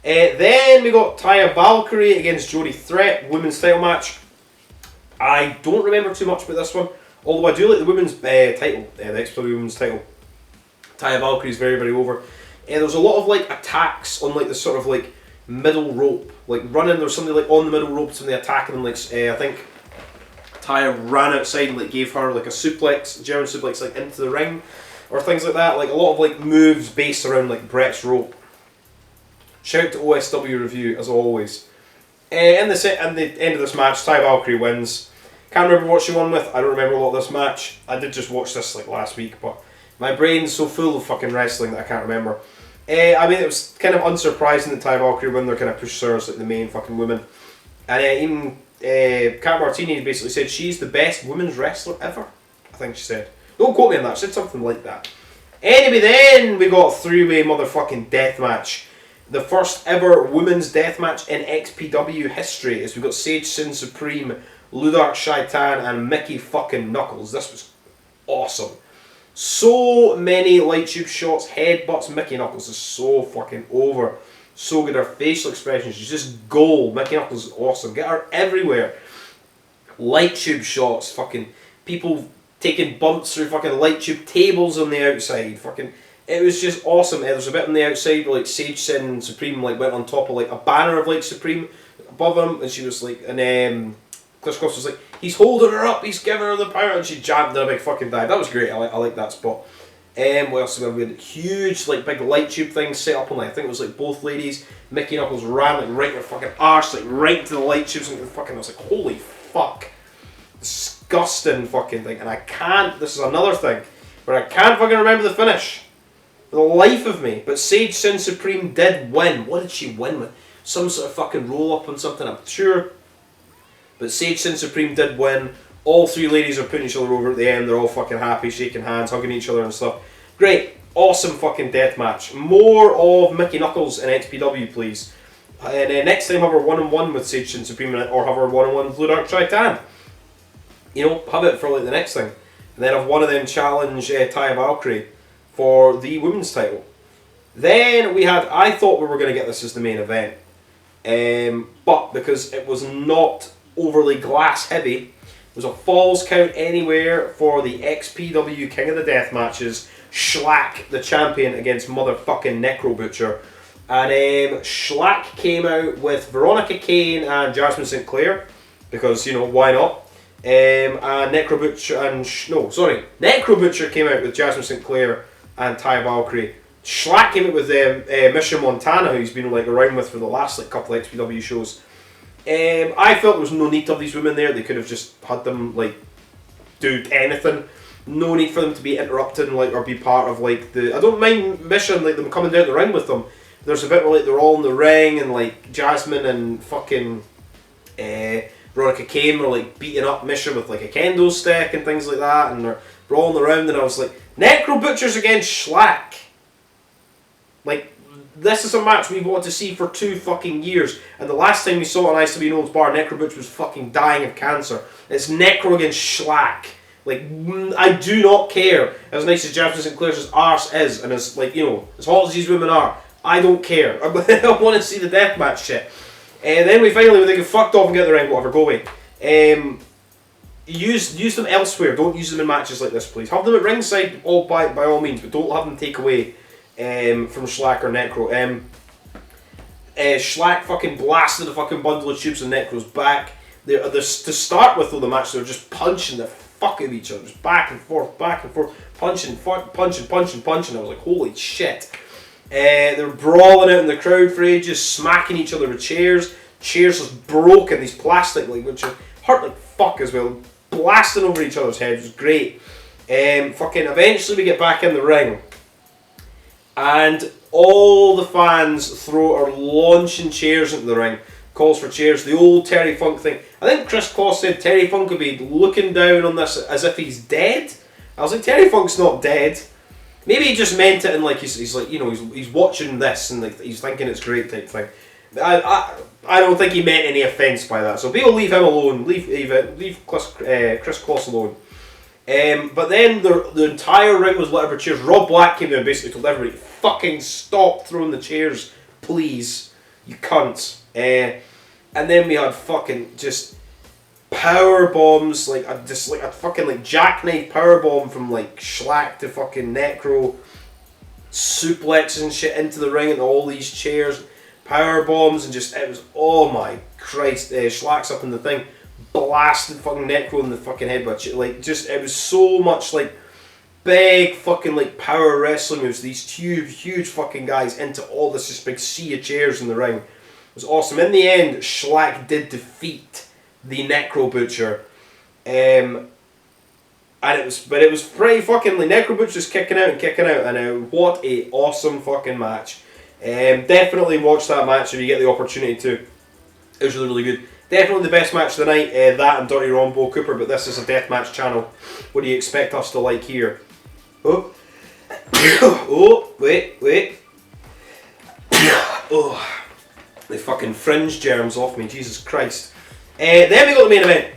Then we got Taya Valkyrie against Jody Threat, women's title match. I don't remember too much about this one. Although I do like the women's title, the XPW women's title. Taya Valkyrie is very, very over. There was a lot of like attacks on like the sort of like middle rope, like running. There's somebody like on the middle rope, somebody attacking them. Like I think Taya ran outside and like gave her like a suplex, German suplex, like into the ring, or things like that. Like a lot of like moves based around like Brett's rope. Shout out to OSW Review as always. In the end of this match, Taya Valkyrie wins. Can't remember what she won with. I don't remember a lot of this match. I did just watch this like last week, but my brain's so full of fucking wrestling that I can't remember. I mean, it was kind of unsurprising that Taya Valkyrie won. They're kind of pushed her as like the main fucking woman. And even Kat Martini basically said she's the best women's wrestler ever. I think she said. Don't quote me on that. She said something like that. Anyway, then we got a three-way motherfucking death match. The first ever women's death match in XPW history. As we got Sage Sin Supreme, Ludark Shaitan, and Mickey fucking Knuckles. This was awesome. So many light tube shots, headbutts. Mickey Knuckles is so fucking over. so good. Her facial expressions, she's just gold. Mickey Knuckles is awesome. Get her everywhere. Light tube shots, fucking people taking bumps through fucking light tube tables on the outside. Fucking, it was just awesome. There was a bit on the outside where like Sage Sin and Supreme like went on top of like a banner of like Supreme above him, and she was like, and Chris Cross was like, he's holding her up, he's giving her the power, and she jammed in a big fucking dive. That was great. I like that spot. What else? We had huge like big light tube things set up on like, I think it was like both ladies. Mickey Knuckles ran like right in her fucking arse, like right into the light tubes, and fucking I was like, holy fuck. Disgusting fucking thing. And I can't, this is another thing, but I can't fucking remember the finish for the life of me. But Sage Sin Supreme did win. What did she win with? Some sort of fucking roll up on something, I'm sure. But Sage Sin Supreme did win. All three ladies are putting each other over at the end. They're all fucking happy, shaking hands, hugging each other and stuff. Great. Awesome fucking death match. More of Mickey Knuckles in XPW, please. And next time have her 1-on-1 with Sage Sin Supreme, or have her 1-on-1 with Blue Dark Tritan. You know, have it for like the next thing. And then have one of them challenge Taya Valkyrie for the women's title. Then we had, I thought we were going to get this as the main event. But because it was not overly glass heavy, it was a falls count anywhere for the XPW King of the Death Matches, Schlack, the champion, against motherfucking Necro Butcher. And Schlack came out with Veronica Kane and Jasmine St. Clair, because, you know, why not? And Necro Butcher came out with Jasmine St. Clair and Taya Valkyrie. Schlack came out with Misha Montana, who he's been like around with for the last like couple of XPW shows. I felt there was no need to have these women there. They could have just had them like do anything. No need for them to be interrupted and like or be part of like the. I don't mind Misha and like them coming down the ring with them. There's a bit where like they're all in the ring and like Jasmine and fucking Veronica Kane were like beating up Misha with like a kendo stick and things like that, and they're rolling around, and I was like, Necro Butchers against Schlack. Like, this is a match we've wanted to see for 2 fucking years, and the last time we saw it on ICW Noel's Bar, Necro Butcher was fucking dying of cancer. It's Necro against Schlack. Like, I do not care as nice as Jasmine St. Clair's arse is, and as like, you know, as hot as these women are, I don't care. I want to see the deathmatch shit. And then we finally, when they get fucked off and get the ring, whatever, go away. Use them elsewhere. Don't use them in matches like this, please. Have them at ringside, by all means, but don't have them take away from Schlack or Necro. Schlack fucking blasted a fucking bundle of tubes in Necro's back. They're, to start with, though, the match, they were just punching the fuck out of each other, just back and forth, punching. I was like, holy shit. They were brawling out in the crowd for ages, smacking each other with chairs. Chairs was broken, these plastic, like, which hurt like fuck as well. Blasting over each other's heads, it was great. Fucking eventually we get back in the ring, and all the fans are launching chairs into the ring. Calls for chairs, the old Terry Funk thing. I think Chris Claus said Terry Funk would be looking down on this as if he's dead. I was like, Terry Funk's not dead. Maybe he just meant it and like he's like, you know, he's watching this and like he's thinking it's great type thing. I don't think he meant any offence by that. So we'll leave him alone. Leave Chris Claus alone. But then the entire ring was lit up with chairs. Rob Black came down and basically told everybody, fucking stop throwing the chairs, please, you cunts. And then we had fucking just power bombs, like a fucking like jackknife power bomb from like Schlack to fucking Necro, suplexes and shit into the ring and all these chairs, power bombs, and just, it was, oh my Christ. Schlack's up in the thing, blasted fucking Necro in the fucking head, but like just, it was so much like big fucking like power wrestling moves, these huge fucking guys into all this just big sea of chairs in the ring. It was awesome. In the end, Schlack did defeat the Necro Butcher, and it was pretty fucking like Necro Butcher's kicking out, and what a awesome fucking match. Definitely watch that match if you get the opportunity to. It was really good. Definitely the best match of the night. That and Dirty Rombo Cooper, but this is a deathmatch channel. What do you expect us to like here? Oh, oh, wait. Oh, the fucking fringe germs off me, Jesus Christ. Then we got the main event.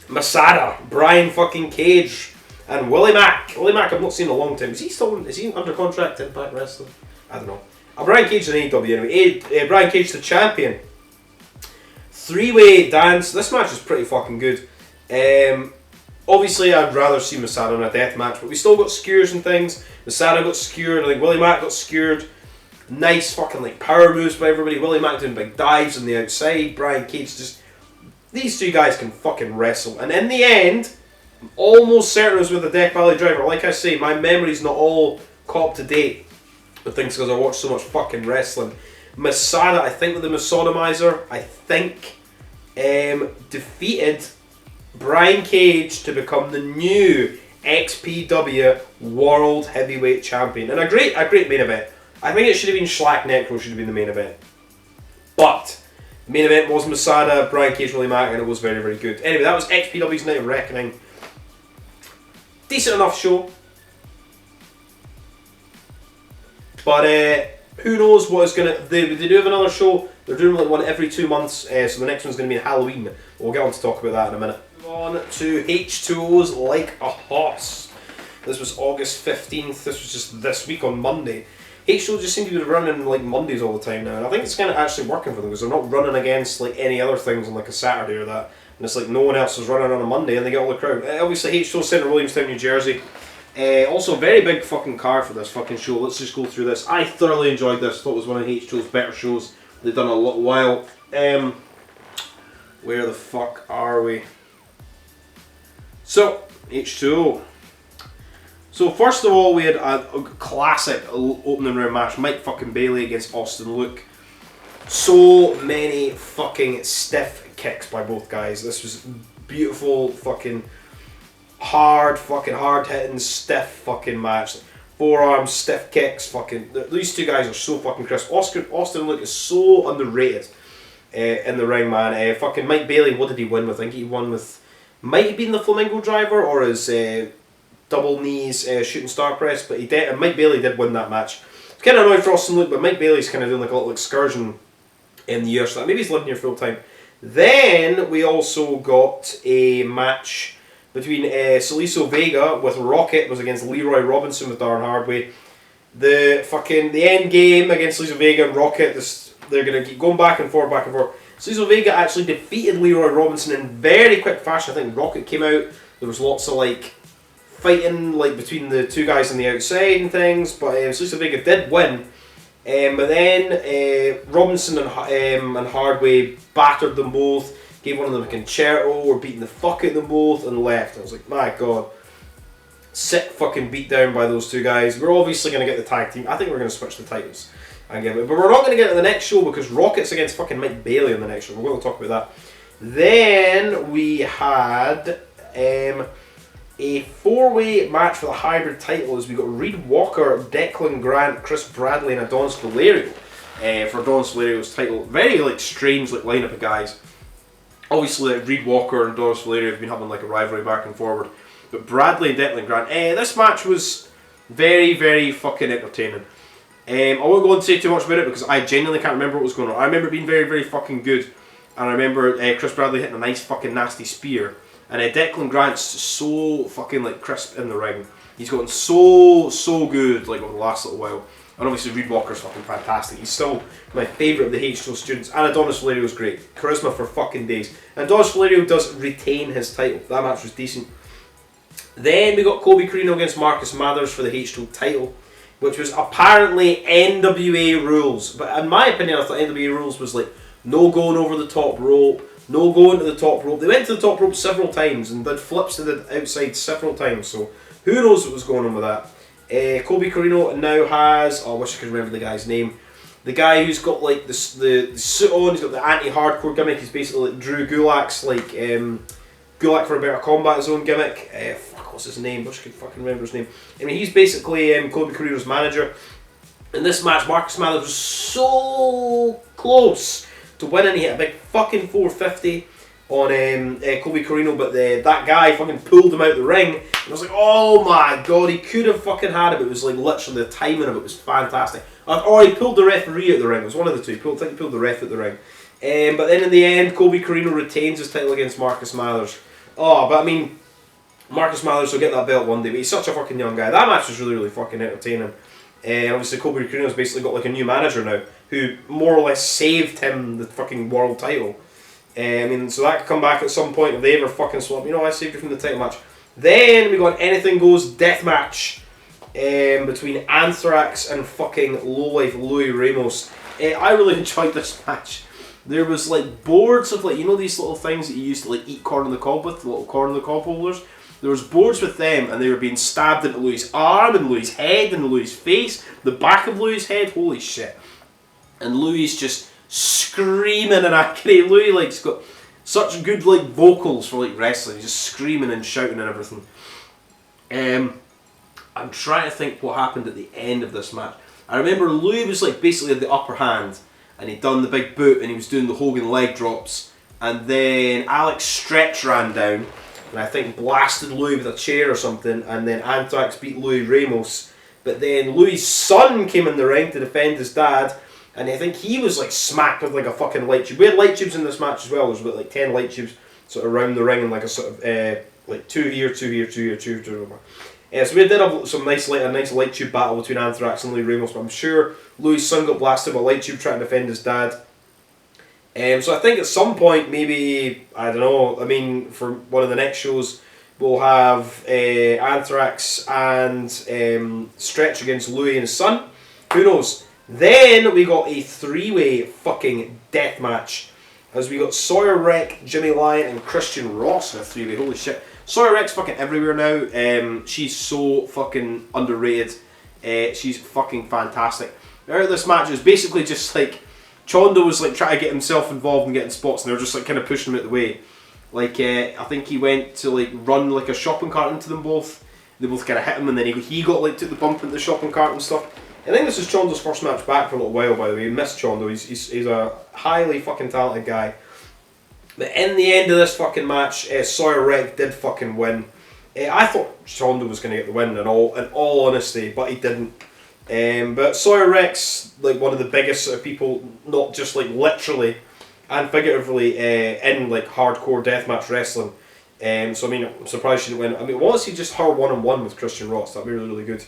Masada, Brian fucking Cage, and Willie Mack. Willie Mack I've not seen in a long time. Is he under contract to Impact Wrestling? I don't know. Brian Cage and AEW anyway. Brian Cage the champion. 3-way dance. This match is pretty fucking good. Obviously, I'd rather see Masada in a death match, but we still got skewers and things. Masada got skewered. I think Willie Mack got skewered. Nice fucking like power moves by everybody. Willie Mack doing big dives on the outside. Brian Cage just... These two guys can fucking wrestle. And in the end, I'm almost certain it was with the Death Valley Driver. Like I say, my memory's not all caught up to date with things because I watched so much fucking wrestling. Masada, I think with the Masodomizer, I think defeated Brian Cage to become the new XPW World Heavyweight Champion. And a great main event. I think it should have been Schlack Necro should have been the main event. But the main event was Masada, Brian Cage, Willie Mack, and it was very, very good. Anyway, that was XPW's Night of Reckoning. Decent enough show. But who knows what is going to... They do have another show. They're doing like one every 2 months. So the next one's going to be Halloween. We'll get on to talk about that in a minute. On to H2O's Like a Hoss. This was August 15th. This was just this week on Monday. H2O just seem to be running like Mondays all the time now. And I think it's kind of actually working for them because they're not running against like any other things on like a Saturday or that. And it's like no one else is running on a Monday and they get all the crowd. Obviously H2O Centre Williamstown, New Jersey. Also a very big fucking card for this fucking show. Let's just go through this. I thoroughly enjoyed this. Thought it was one of H2O's better shows they've done in a little while. Where the fuck are we? So, H2O. So first of all, we had a classic opening round match. Mike fucking Bailey against Austin Luke. So many fucking stiff kicks by both guys. This was beautiful fucking hard hitting stiff fucking match. Forearms, stiff kicks, fucking... These two guys are so fucking crisp. Austin Luke is so underrated in the ring, man. Fucking Mike Bailey, what did he win with? I think he won with... Might have been the Flamingo Driver or his double knees shooting star press, but Mike Bailey did win that match. It's kind of annoyed for Austin Luke, but Mike Bailey's kind of doing like a little excursion in the year, so that maybe he's living here full time. Then we also got a match between Saliso Vega with Rocket was against Leroy Robinson with Darren Hardway. The end game against Saliso Vega and Rocket, they're gonna keep going back and forth, Saliso Vega actually defeated Leroy Robinson in very quick fashion. I think Rocket came out. There was lots of like fighting like between the two guys on the outside and things, but Saliso Vega did win. But then Robinson and Hardway battered them both, gave one of them a concerto, were beating the fuck out of them both, and left. I was like, my god. Sick fucking beat down by those two guys. We're obviously going to get the tag team. I think we're going to switch the titles and give it. But we're not going to get it to the next show because Rocket's against fucking Mike Bailey on the next show. We're going to talk about that. Then we had a four-way match for the hybrid title as we got Reed Walker, Declan Grant, Chris Bradley and Adonis Valerio for Adonis Valerio's title. Very like strange like lineup of guys. Obviously like, Reed Walker and Adonis Valerio have been having like a rivalry back and forward. But Bradley and Declan Grant, this match was very, very fucking entertaining. I won't go and say too much about it because I genuinely can't remember what was going on. I remember it being very, very fucking good. And I remember Chris Bradley hitting a nice fucking nasty spear. And Declan Grant's so fucking like crisp in the ring. He's gotten so good like over the last little while. And obviously Reed Walker's fucking fantastic. He's still my favourite of the H2O students. And Adonis Valerio's great. Charisma for fucking days. And Adonis Valerio does retain his title. That match was decent. Then we got Kobe Carino against Marcus Mathers for the H2O title, which was apparently NWA rules. But in my opinion, I thought NWA rules was like no going over the top rope, no going to the top rope. They went to the top rope several times and did flips to the outside several times. So who knows what was going on with that. Kobe Carino now has, I wish I could remember the guy's name. The guy who's got like the suit on, he's got the anti-hardcore gimmick. He's basically like Drew Gulak's like Gulak for a Better Combat Zone gimmick. What's his name? I wish I could fucking remember his name. I mean, he's basically Kobe Carino's manager. In this match, Marcus Mathers was so close to winning. He hit a big fucking 450 on Kobe Carino, but that guy fucking pulled him out the ring. And I was like, oh my god, he could have fucking had it, but it was like literally the timing of it was fantastic. Or he pulled the referee out the ring. It was one of the two. I think he pulled the ref out the ring. But then in the end, Kobe Carino retains his title against Marcus Mathers. Oh, but I mean, Marcus Mathers will get that belt one day, but he's such a fucking young guy. That match was really, really fucking entertaining. Obviously Colby Corino's basically got like a new manager now, who more or less saved him the fucking world title. So that could come back at some point if they ever fucking swap. I saved you from the title match. Then we got Anything Goes Deathmatch between Anthrax and fucking lowlife Louis Ramos. I really enjoyed this match. There was like boards of like, these little things that you used to like eat corn on the cob with, the little corn on the cob holders. There was boards with them, and they were being stabbed into Louis' arm and Louis' head and Louis' face, the back of Louis' head. Holy shit! And Louis just screaming in agony. Louis like's got such good like vocals for like wrestling. He's just screaming and shouting and everything. I'm trying to think what happened at the end of this match. I remember Louis was like basically at the upper hand, and he'd done the big boot, and he was doing the Hogan leg drops, and then Alex Stretch ran down, and I think blasted Louis with a chair or something, and then Anthrax beat Louis Ramos. But then Louis' son came in the ring to defend his dad, and I think he was like smacked with like a fucking light tube. We had light tubes in this match as well. There was about like 10 light tubes sort of around the ring, and like a sort of like 2 here, 2 here, 2 here, 2 here. So we did have a nice light tube battle between Anthrax and Louis Ramos, but I'm sure Louis' son got blasted with a light tube trying to defend his dad. So I think at some point, maybe, I don't know, for one of the next shows, we'll have Anthrax and Stretch against Louis and his son. Who knows? Then we got a 3-way fucking death match, as we got Sawyer Wreck, Jimmy Lyon, and Christian Ross in a 3-way. Holy shit. Sawyer Wreck's fucking everywhere now. She's so fucking underrated. She's fucking fantastic. Out of this match, it was basically just like Chondo was like trying to get himself involved and getting spots, and they were just like kind of pushing him out the way. Like I think he went to like run like a shopping cart into them both. They both kind of hit him, and then he got like took the bump into the shopping cart and stuff. I think this is Chondo's first match back for a little while, by the way. We missed Chondo. He's a highly fucking talented guy. But in the end of this fucking match, Sawyer Wreck did fucking win. I thought Chondo was going to get the win in all honesty, but he didn't. But Sawyer Wreck's like one of the biggest sort of people, not just like literally and figuratively in like hardcore deathmatch wrestling. So I'm surprised she didn't win. What if he just her one-on-one with Christian Ross? That'd be really, really good.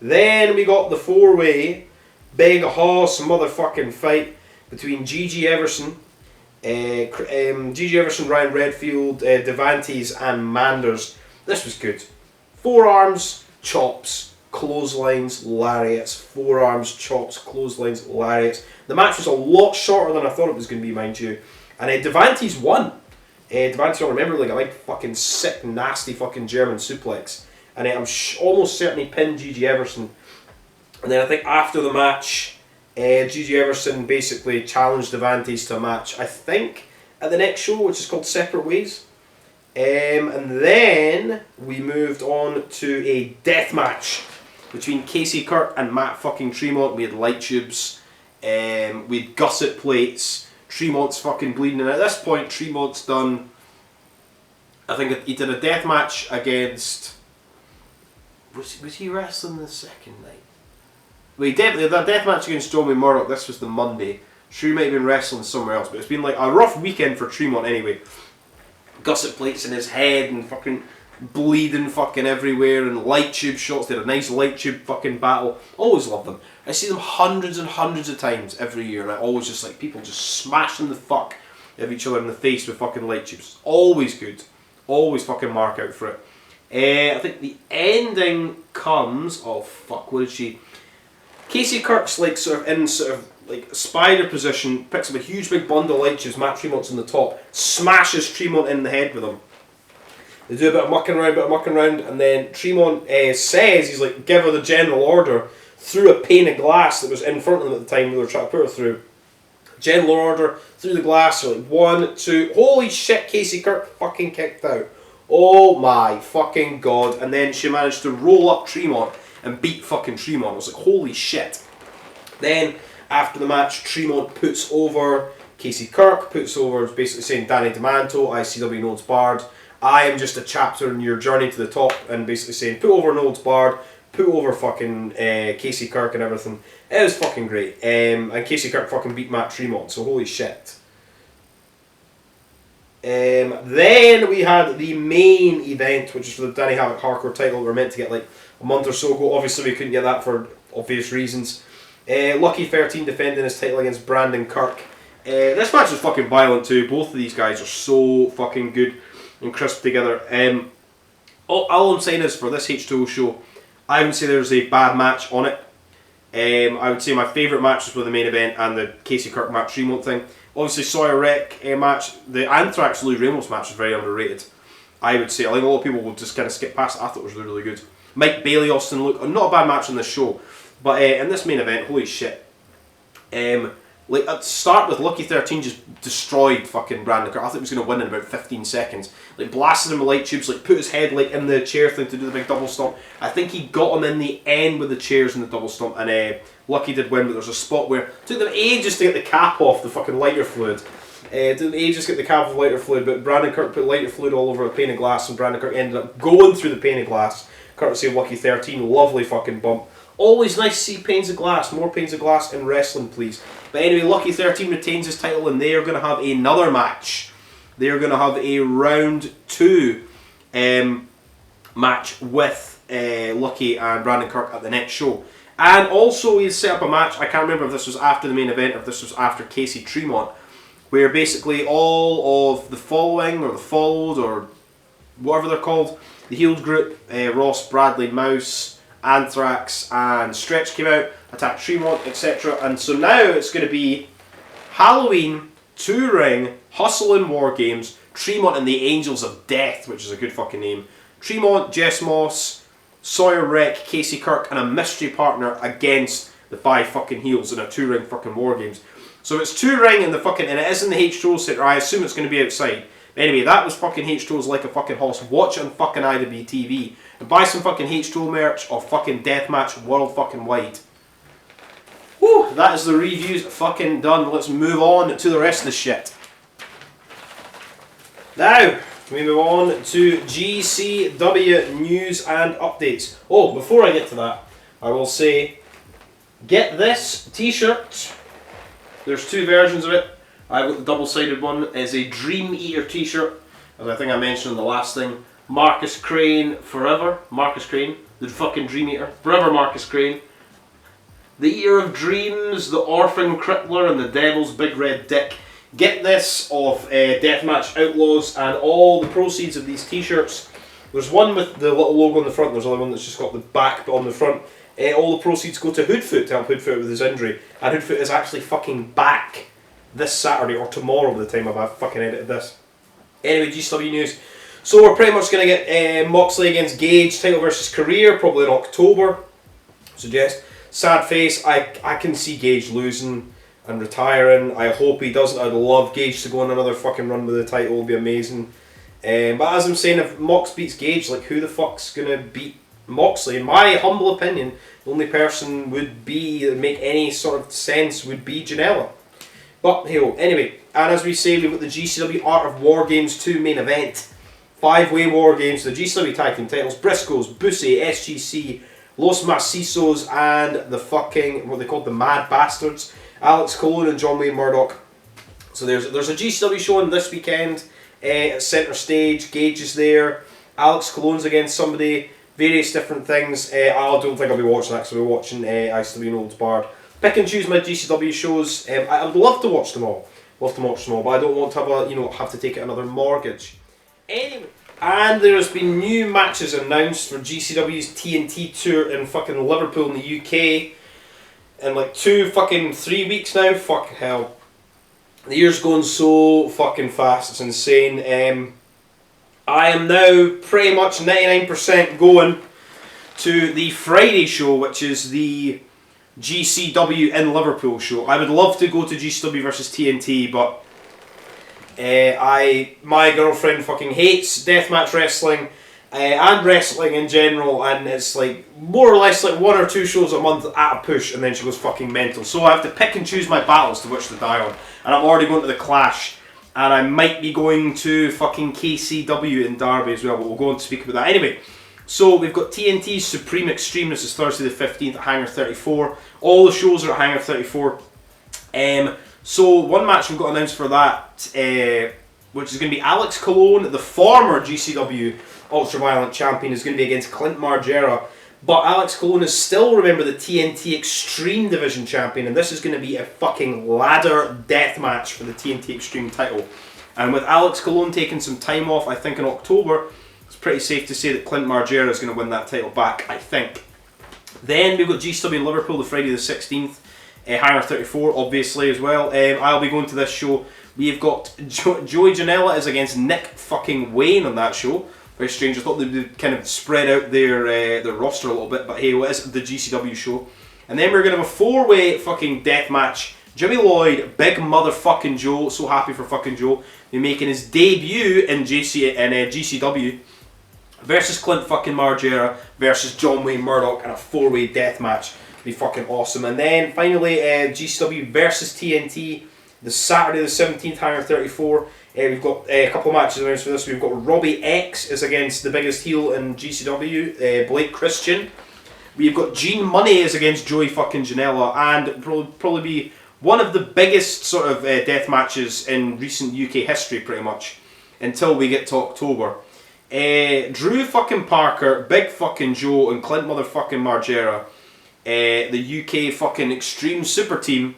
Then we got the 4-way big horse motherfucking fight between Gigi Everson, Ryan Redfield, Devantes, and Manders. This was good. Forearms, chops, clotheslines, lariats. Forearms, chops, clotheslines, lariats. The match was a lot shorter than I thought it was going to be, mind you. And Devantes won. Devantes, I remember, like a big fucking sick, nasty fucking German suplex. And I'm almost certain he pinned Gigi Everson. And then I think after the match, Gigi Everson basically challenged Devantes to a match, I think, at the next show, which is called Separate Ways. And then we moved on to a death match between Casey Kirk and Matt fucking Tremont. We had light tubes, we had gusset plates. Tremont's fucking bleeding, and at this point Tremont's done, I think he did a death match against, was he wrestling the second night? Well, he definitely did a death match against Joey Murdoch. This was the Monday. Sure, he might have been wrestling somewhere else, but it's been like a rough weekend for Tremont anyway. Gusset plates in his head and fucking bleeding fucking everywhere, and light tube shots. They had a nice light tube fucking battle. Always love them. I see them hundreds and hundreds of times every year, and I always just like people just smashing the fuck of each other in the face with fucking light tubes. Always good. Always fucking mark out for it. I think the ending comes, oh fuck, what did she? Casey Kirk's like sort of in sort of like spider position, picks up a huge big bundle of light tubes, Matt Tremont's on the top, smashes Tremont in the head with them. They do a bit of mucking around, and then Tremont says, he's like, give her the general order, through a pane of glass that was in front of them at the time they were trying to put her through. General order, through the glass, they're like, 1, 2, holy shit, Casey Kirk fucking kicked out. Oh my fucking god. And then she managed to roll up Tremont and beat fucking Tremont. I was like, holy shit. Then, after the match, Tremont puts over Casey Kirk, puts over, basically saying, Danny DeManto, ICW No Holds Barred, I am just a chapter in your journey to the top, and basically saying, put over No Holds Barred, put over fucking Casey Kirk and everything. It was fucking great. And Casey Kirk fucking beat Matt Tremont, so holy shit. Then we had the main event, which is for the Danny Havoc Hardcore title. We were meant to get like a month or so ago. Obviously we couldn't get that for obvious reasons. Lucky 13 defending his title against Brandon Kirk. This match was fucking violent too. Both of these guys are so fucking good and crisp together. All I'm saying is, for this H2O show, I wouldn't say there's a bad match on it. I would say my favourite matches were the main event and the Casey Kirk Matt Tremont thing. Obviously, Sawyer Wreck match, the Anthrax Lou Ramos match was very underrated. I would say, I think a lot of people will just kind of skip past it. I thought it was really, really good. Mike Bailey, Austin Luke, not a bad match on this show, but in this main event, holy shit. Like, at the start with Lucky 13 just destroyed fucking Brandon Kirk. I thought he was going to win in about 15 seconds. Like, blasted him with light tubes, like put his head like in the chair thing to do the big double stomp. I think he got him in the end with the chairs and the double stomp, and Lucky did win, but there's a spot where it took them ages to get the cap off the fucking lighter fluid. It took them ages to get the cap off lighter fluid, but Brandon Kirk put lighter fluid all over a pane of glass, and Brandon Kirk ended up going through the pane of glass, courtesy of Lucky 13. Lovely fucking bump. Always nice to see panes of glass. More panes of glass in wrestling, please. But anyway, Lucky 13 retains his title, and they are going to have another match. They are going to have a round 2 match with Lucky and Brandon Kirk at the next show. And also he's set up a match, I can't remember if this was after the main event or if this was after Casey Tremont, where basically all of the following, or the followed, or whatever they're called, the healed group, Ross, Bradley, Mouse, Anthrax and Stretch came out, attacked Tremont, etc. And so now it's going to be Halloween, 2-ring, Hustle and War Games, Tremont and the Angels of Death, which is a good fucking name. Tremont, Jess Moss, Sawyer Wreck, Casey Kirk, and a mystery partner against the 5 fucking heels in a 2-ring fucking War Games. So it's 2-ring in the fucking, and it is in the H2O Center. I assume it's going to be outside. Anyway, that was fucking H2O's Like a Fucking Horse. Watch it on fucking ICW TV. And buy some fucking H2O merch or fucking Deathmatch WorldWide. Whew, that is the reviews fucking done. Let's move on to the rest of the shit. Now, we move on to GCW news and updates. Oh, before I get to that, I will say, get this t-shirt. There's 2 versions of it. I've got the double-sided one. It's a Dream Eater t-shirt, as I think I mentioned in the last thing. Marcus Crane forever. Marcus Crane, the fucking Dream Eater. Forever Marcus Crane. The Eater of Dreams, the Orphan Crippler, and the Devil's Big Red Dick. Get this off Deathmatch Outlaws, and all the proceeds of these t-shirts. There's one with the little logo on the front, there's another one that's just got the back on the front. All the proceeds go to Hoodfoot to help Hoodfoot with his injury. And Hoodfoot is actually fucking back this Saturday or tomorrow by the time I've fucking edited this. Anyway, GCW news. So we're pretty much going to get Moxley against Gage, title versus career, probably in October. Suggest. Sad face, I can see Gage losing and retiring. I hope he doesn't. I'd love Gage to go on another fucking run with the title, it would be amazing. But as I'm saying, if Mox beats Gage, like, who the fuck's going to beat Moxley? In my humble opinion, the only person would be, that make any sort of sense, would be Janela. But hey, anyway, and as we say, we've got the GCW Art of War Games 2 main event. 5-way War Games, the GCW Tag Team titles, Briscoes, Bussy, SGC, Los Macizos, and the fucking, what they called, the Mad Bastards, Alex Colon and John Wayne Murdoch. So there's a GCW showing this weekend at Centre Stage. Gage is there, Alex Colon's against somebody, various different things. I don't think I'll be watching that, because I'll be watching ICW Olds Bard. Pick and choose my GCW shows. I would love to watch them all. But I don't want to have have to take out another mortgage. Anyway, and there has been new matches announced for GCW's TNT tour in fucking Liverpool in the UK. In like 3 weeks now. Fuck hell. The year's going so fucking fast. It's insane. I am now pretty much 99% going to the Friday show, which is the GCW in Liverpool show. I would love to go to GCW versus TNT, but my girlfriend fucking hates deathmatch wrestling and wrestling in general, and it's like more or less like 1 or 2 shows a month at a push, and then she goes fucking mental. So I have to pick and choose my battles to which to die on, and I'm already going to the Clash, and I might be going to fucking KCW in Derby as well, but we'll go on to speak about that. Anyway, so we've got TNT's Supreme Extreme. This is Thursday the 15th at Hangar 34. All the shows are at Hangar 34. So one match we've got announced for that, which is going to be Alex Colon, the former GCW Ultraviolent Champion, is going to be against Clint Margera. But Alex Colon is still, remember, the TNT Extreme Division champion, and this is going to be a fucking ladder death match for the TNT Extreme title. And with Alex Colon taking some time off, I think in October, it's pretty safe to say that Clint Margera is going to win that title back, I think. Then we've got GCW Liverpool, the Friday the 16th. Hangar 34, obviously, as well. I'll be going to this show. We've got Joey Janela is against Nick fucking Wayne on that show. Very strange. I thought they'd kind of spread out their roster a little bit, but hey, it is the GCW show. And then we're going to have a 4-way fucking death match. Jimmy Lloyd, Big Motherfucking Joe, so happy for fucking Joe. He's making his debut in GCW versus Clint fucking Margera versus John Wayne Murdoch in a 4-way death match. It'll be fucking awesome. And then finally, GCW versus TNT, the Saturday the 17th, Hangar 34. We've got a couple of matches announced for this. We've got Robbie X is against the biggest heel in GCW, Blake Christian. We've got Gene Money is against Joey fucking Janela, and probably be one of the biggest sort of death matches in recent UK history, pretty much, until we get to October. Drew fucking Parker, Big fucking Joe, and Clint motherfucking Margera, the UK fucking Extreme Super Team,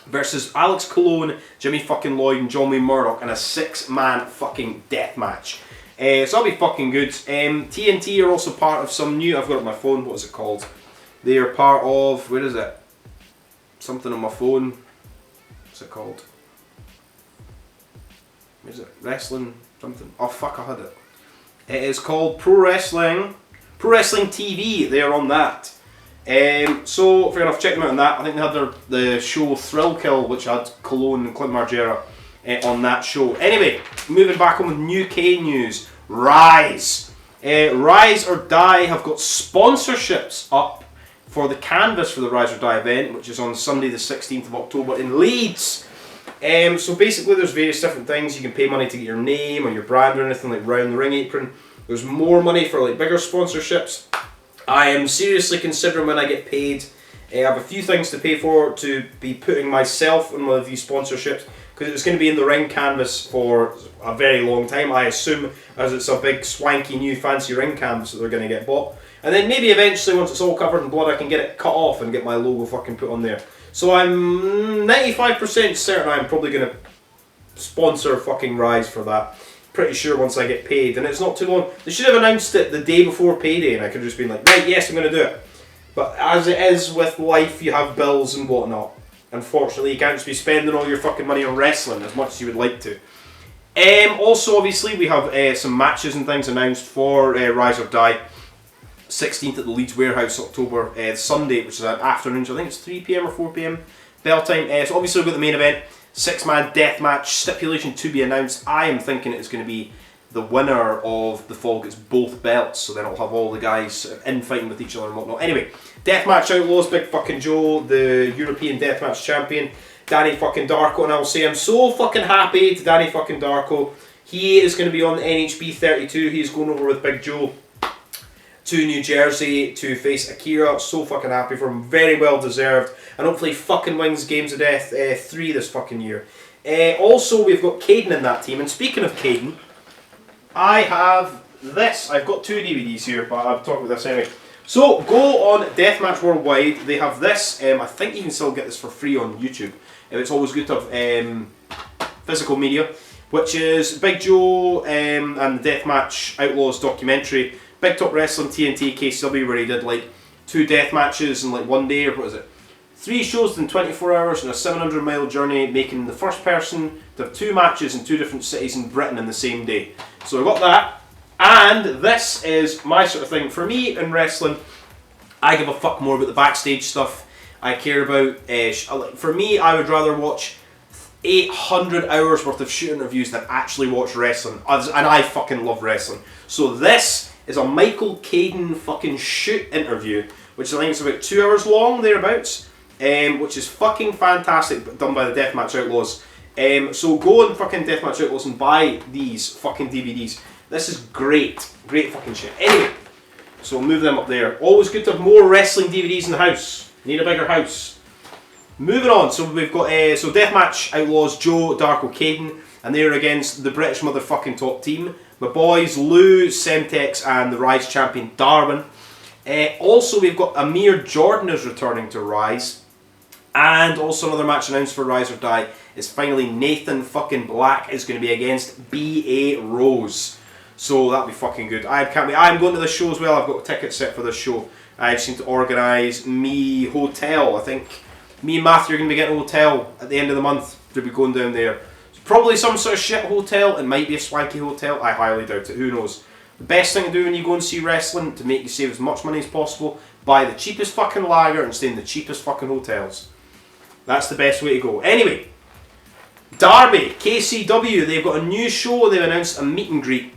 versus Alex Colon, Jimmy fucking Lloyd, and John Wayne Murdoch in a 6-man fucking death match. So that'll be fucking good. TNT are also part of some new, I've got it on my phone, what is it called? They are part of, where is it? Something on my phone. What's it called? Where is it? Wrestling something. Oh fuck, I had it. It is called Pro Wrestling TV. They are on that. So fair enough, check them out on that. I think they had the show Thrill Kill, which had Cologne and Clint Margera on that show. Anyway, moving back on with UK news. Rise. Rise or Die have got sponsorships up for the canvas for the Rise or Die event, which is on Sunday the 16th of October in Leeds. So basically there's various different things. You can pay money to get your name or your brand or anything like round the ring apron. There's more money for like bigger sponsorships. I am seriously considering when I get paid. I have a few things to pay for to be putting myself in one of these sponsorships, because it's going to be in the ring canvas for a very long time, I assume, as it's a big swanky new fancy ring canvas that they're going to get bought. And then maybe eventually, once it's all covered in blood, I can get it cut off and get my logo fucking put on there. So I'm 95% certain I'm probably going to sponsor fucking Rise for that. Pretty sure once I get paid, and it's not too long. They should have announced it the day before payday, and I could have just been like, right, yes, I'm going to do it. But as it is with life, you have bills and whatnot. Unfortunately, you can't just be spending all your fucking money on wrestling as much as you would like to. Also, obviously, we have some matches and things announced for Rise or Die. 16th at the Leeds Warehouse, October, Sunday, which is an afternoon, so I think it's 3 PM or 4 PM bell time. So obviously we've got the main event, 6-man death match, stipulation to be announced. I am thinking it's going to be the winner of the fall gets both belts, so then it'll have all the guys infighting with each other and whatnot. Anyway, Deathmatch Outlaws, Big fucking Joe, the European Deathmatch champion, Danny fucking Darko, and I'll say I'm so fucking happy to Danny fucking Darko. He is going to be on NHB 32, he's going over with Big Joe to New Jersey to face Akira. So fucking happy for him, very well deserved, and hopefully fucking wins Games of Death 3 this fucking year. Also, we've got Caden in that team, and speaking of Caden, I have this. I've got 2 DVDs here, but I'll talk about this anyway. So, go on Deathmatch WorldWide, they have this. I think you can still get this for free on YouTube. It's always good to have physical media, which is Big Joe and the Deathmatch Outlaws documentary. Big Top Wrestling TNT KCW, where he did like 2 death matches in like 1 day, or what is it? 3 shows in 24 hours and a 700-mile journey, making the first person to have 2 matches in 2 different cities in Britain in the same day. So I got that, and this is my sort of thing. For me in wrestling, I give a fuck more about the backstage stuff. I care about, for me, I would rather watch 800 hours worth of shoot interviews than actually watch wrestling, and I fucking love wrestling. So this is a Michael Caden fucking shoot interview, which I think is about 2 hours long, thereabouts, which is fucking fantastic, done by the Deathmatch Outlaws. So go on fucking Deathmatch Outlaws and buy these fucking DVDs. This is great, great fucking shit. Anyway, so we'll move them up there. Always good to have more wrestling DVDs in the house. Need a bigger house. Moving on, so we've got so Deathmatch Outlaws, Joe, Darko, Caden, and they're against the British motherfucking top team. My boys Lou, Semtex, and the Rise champion Darwin. Also, we've got Amir Jordan is returning to Rise. And also another match announced for Rise or Die is finally Nathan fucking Black is going to be against B.A. Rose. So that'll be fucking good. I can't wait. I'm going to this show as well. I've got a ticket set for this show. I just need to organise me hotel. I think me and Matthew are going to be getting a hotel at the end of the month to be going down there. It's probably some sort of shit hotel. It might be a swanky hotel. I highly doubt it. Who knows? The best thing to do when you go and see wrestling to make you save as much money as possible, buy the cheapest fucking lager and stay in the cheapest fucking hotels. That's the best way to go. Anyway, Derby, KCW, they've got a new show. They've announced a meet and greet.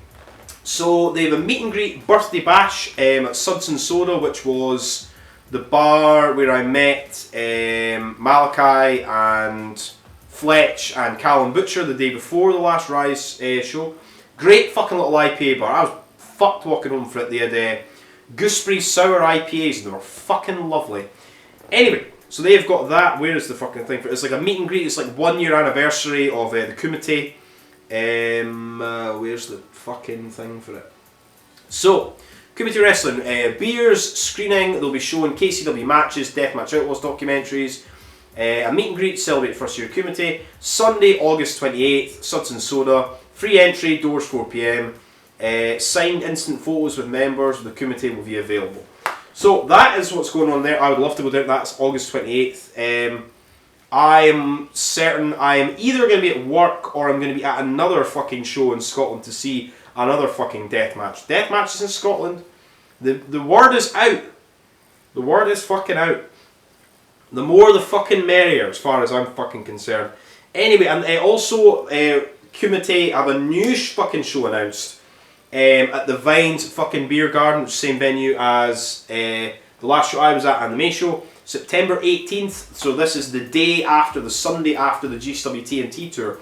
So they have a meet and greet birthday bash at Suds and Soda, which was the bar where I met Malachi and Fletch and Callum Butcher the day before the last Rise show. Great fucking little IPA bar. I was fucked walking home for it. They had gooseberry sour IPAs and they were fucking lovely. Anyway, so they've got that. Where is the fucking thing for it? It's like a meet and greet. It's like 1 year anniversary of the Kumite. Where's the fucking thing for it? So, Kumite Wrestling, beers, screening, they'll be showing KCW matches, Deathmatch Outlaws documentaries, a meet and greet, celebrate first year Kumite, Sunday, August 28th, Suds and Soda, free entry, doors 4 PM, signed instant photos with members of the Kumite will be available. So that is what's going on there. I would love to go down, that's August 28th. I am certain I am either going to be at work or I'm going to be at another fucking show in Scotland to see another fucking deathmatch. Deathmatches in Scotland. The word is out. The word is fucking out. The more the fucking merrier as far as I'm fucking concerned. Anyway, and also Kumite have a new fucking show announced at the Vines fucking beer garden, same venue as the last show I was at and the May show. September 18th, so this is the day after, the Sunday after the GCW TNT tour.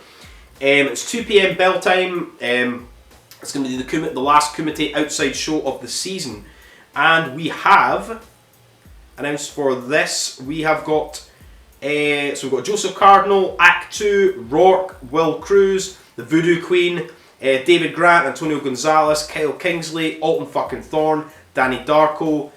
It's 2 PM bell time. It's going to be the last Kumite outside show of the season. And we have announced for this, we have got, so we've got Joseph Cardinal, Act 2, Rourke, Will Cruz, the Voodoo Queen, David Grant, Antonio Gonzalez, Kyle Kingsley, Alton fucking Thorne, Danny Darko,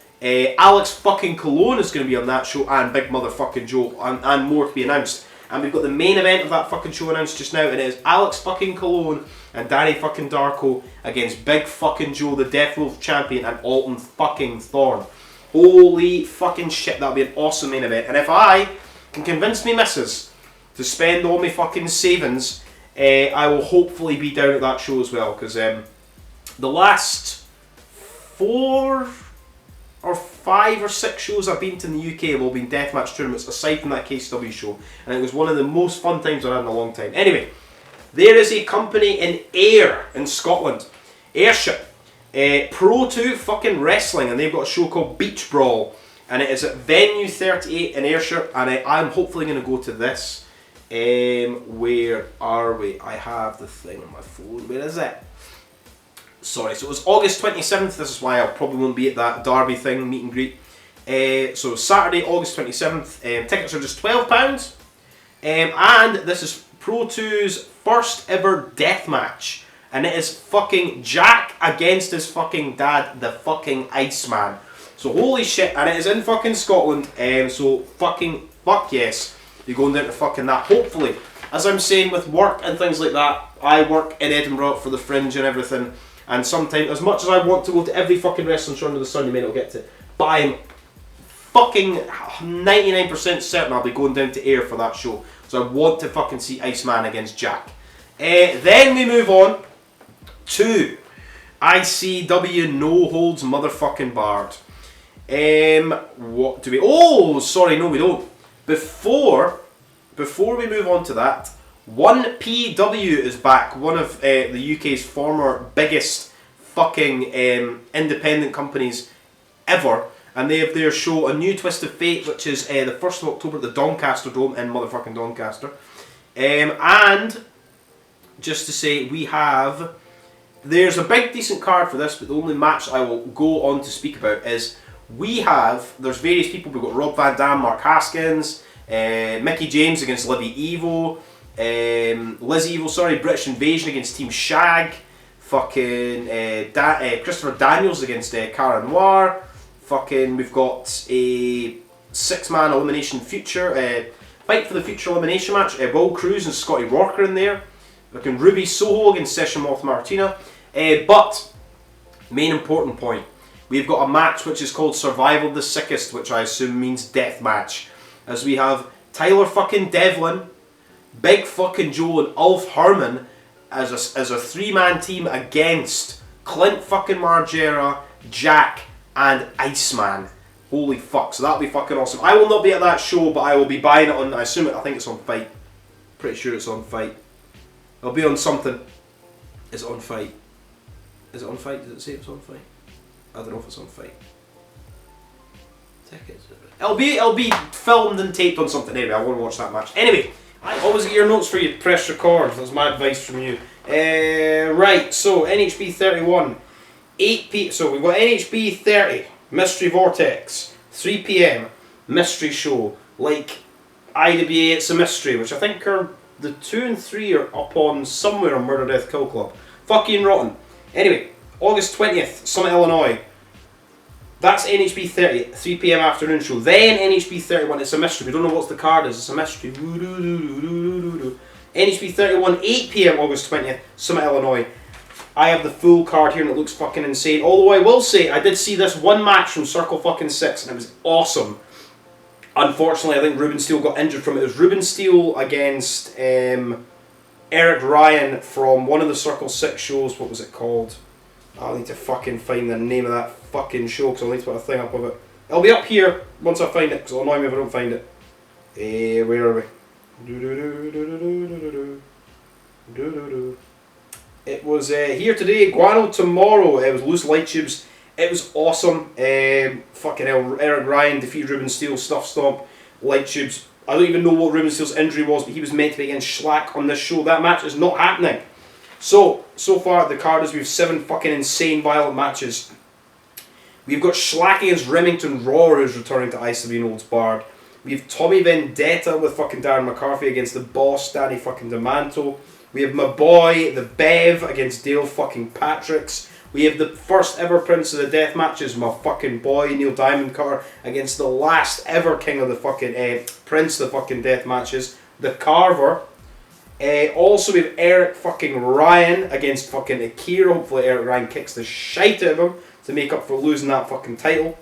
Alex fucking Cologne is going to be on that show, and Big Motherfucking Joe, and more to be announced. And we've got the main event of that fucking show announced just now, and it is Alex fucking Cologne and Danny fucking Darko against Big fucking Joe, the Death Wolf champion, and Alton fucking Thorne. Holy fucking shit, that'll be an awesome main event. And if I can convince me missus to spend all my fucking savings, I will hopefully be down at that show as well, because the last 4 or 5 or 6 shows I've been to in the UK have all been deathmatch tournaments aside from that KCW show, and it was one of the most fun times I've had in a long time. Anyway, there is a company in Ayr in Scotland, Ayrshire, Pro 2 fucking wrestling, and they've got a show called Beach Brawl, and it is at Venue 38 in Ayrshire, and I'm hopefully going to go to this. Where are we? I have the thing on my phone. Where is it? Sorry, so it was August 27th, this is why I probably won't be at that Derby thing, meet and greet. So Saturday, August 27th, tickets are just £12. And this is Pro 2's first ever death match. And it is fucking Jack against his fucking dad, the fucking Iceman. So holy shit, and it is in fucking Scotland, so fucking, fuck yes, you're going down to fucking that. Hopefully, as I'm saying with work and things like that, I work in Edinburgh for the Fringe and everything. And sometimes, as much as I want to go to every fucking wrestling show under the sun, you may not get to, but I'm fucking 99% certain I'll be going down to Ayr for that show. So I want to fucking see Iceman against Jack. Then we move on to ICW No Holds Motherfucking Barred. What do we... Oh, sorry, no we don't. Before we move on to that, 1PW is back, one of the UK's former biggest fucking independent companies ever, and they have their show A New Twist of Fate, which is the 1st of October at the Doncaster Dome in motherfucking Doncaster. And just to say, there's a big decent card for this, but the only match I will go on to speak about is there's various people. We've got Rob Van Dam, Mark Haskins, Mickey James against Liz Evil, British Invasion against Team Shag, fucking Christopher Daniels against Cara Noir, Fucking, we've got a 6-man elimination future, fight for the future elimination match. Will Cruz and Scotty Rourke are in there. Looking Ruby Soho against Session Moth Martina. But, main important point, we've got a match which is called Survival of the Sickest, which I assume means Deathmatch. As we have Tyler fucking Devlin, Big fucking Joe and Ulf Herman as a 3-man team against Clint fucking Margera, Jack and Iceman. Holy fuck, so that'll be fucking awesome. I will not be at that show, but I will be buying it on, I think it's on Fight. Pretty sure it's on Fight. It'll be on something. Is it on Fight? Is it on Fight? Does it say it's on Fight? I don't know if it's on Fight. Tickets. It'll be filmed and taped on something anyway. I want to watch that match. Anyway, I always get your notes for you. Press record. That's my advice from you. Right, so NHB 31. 8 p. So we've got NHB 30. Mystery Vortex. 3 PM. Mystery show. Like IWA It's a Mystery, which I think are the 2 and 3 are up on somewhere on Murder Death Kill Club. Fucking rotten. Anyway, August 20th, Summit, Illinois. That's NHB 30, 3 PM afternoon show. Then NHB 31, it's a mystery. We don't know what the card is, it's a mystery. NHB 31, 8 PM August 20th, Summit, Illinois. I have the full card here and it looks fucking insane. Although I will say, I did see this one match from Circle fucking 6 and it was awesome. Unfortunately, I think Ruben Steele got injured from it. It was Ruben Steele against Eric Ryan from one of the Circle 6 shows. What was it called? I'll need to fucking find the name of that fucking show because I'll need to put a thing up of it. It'll be up here once I find it because it'll annoy me if I don't find it. Where are we? It was here today, Guano tomorrow. It was Loose Light Tubes. It was awesome. Fucking hell, Eric Ryan defeated Ruben Steele, Stuff Stomp, Light Tubes. I don't even know what Ruben Steele's injury was, but he was meant to be against Schlack on this show. That match is not happening. So far the card is we have 7 fucking insane violent matches. We've got Schlack against Remington Raw, who's returning to ICW Olds Bard. We have Tommy Vendetta with fucking Darren McCarthy against the boss, Danny fucking DeManto. We have my boy, the Bev, against Dale fucking Patricks. We have the first ever Prince of the Deathmatches, my fucking boy, Neil Diamond Cutter, against the last ever King of the fucking, Prince of the fucking Deathmatches, the Carver. Also we have Eric fucking Ryan against fucking Akira. Hopefully Eric Ryan kicks the shite out of him to make up for losing that fucking title.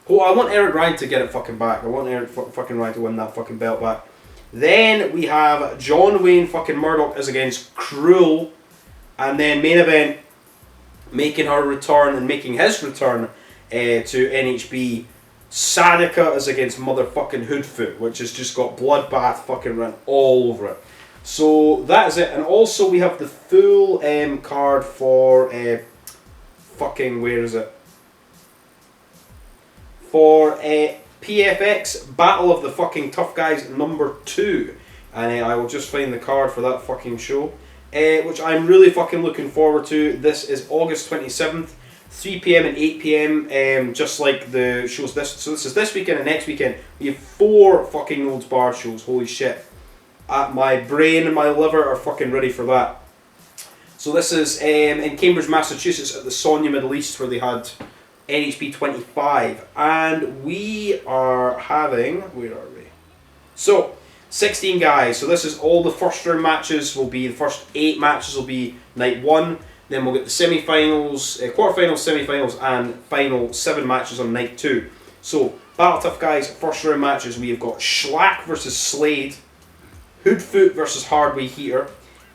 Oh, I want Eric Ryan to get it fucking back. I want Eric fucking Ryan to win that fucking belt back. Then we have John Wayne fucking Murdoch is against Cruel. And then main event, making his return to NHB. Sadika is against motherfucking Hoodfoot, which has just got bloodbath fucking run all over it. So that is it. And also we have the full card for fucking, where is it? For PFX Battle of the fucking Tough Guys number 2. And I will just find the card for that fucking show. Which I'm really fucking looking forward to. This is August 27th, 3 PM and 8 PM, just like the shows this. So this is this weekend and next weekend. We have 4 fucking Olds Bar shows. Holy shit. My brain and my liver are fucking ready for that. So this is in Cambridge, Massachusetts at the Sonia Middle East where they had NHB 25. And we are having, where are we? So, 16 guys. So this is all the first round matches will be, the first 8 matches will be night 1. Then we'll get the semi-finals, quarter-finals, semi-finals and final 7 matches on night 2. So, Battle Tough Guys, first round matches. We have got Schlack versus Slade. Hoodfoot versus Hardway Heater.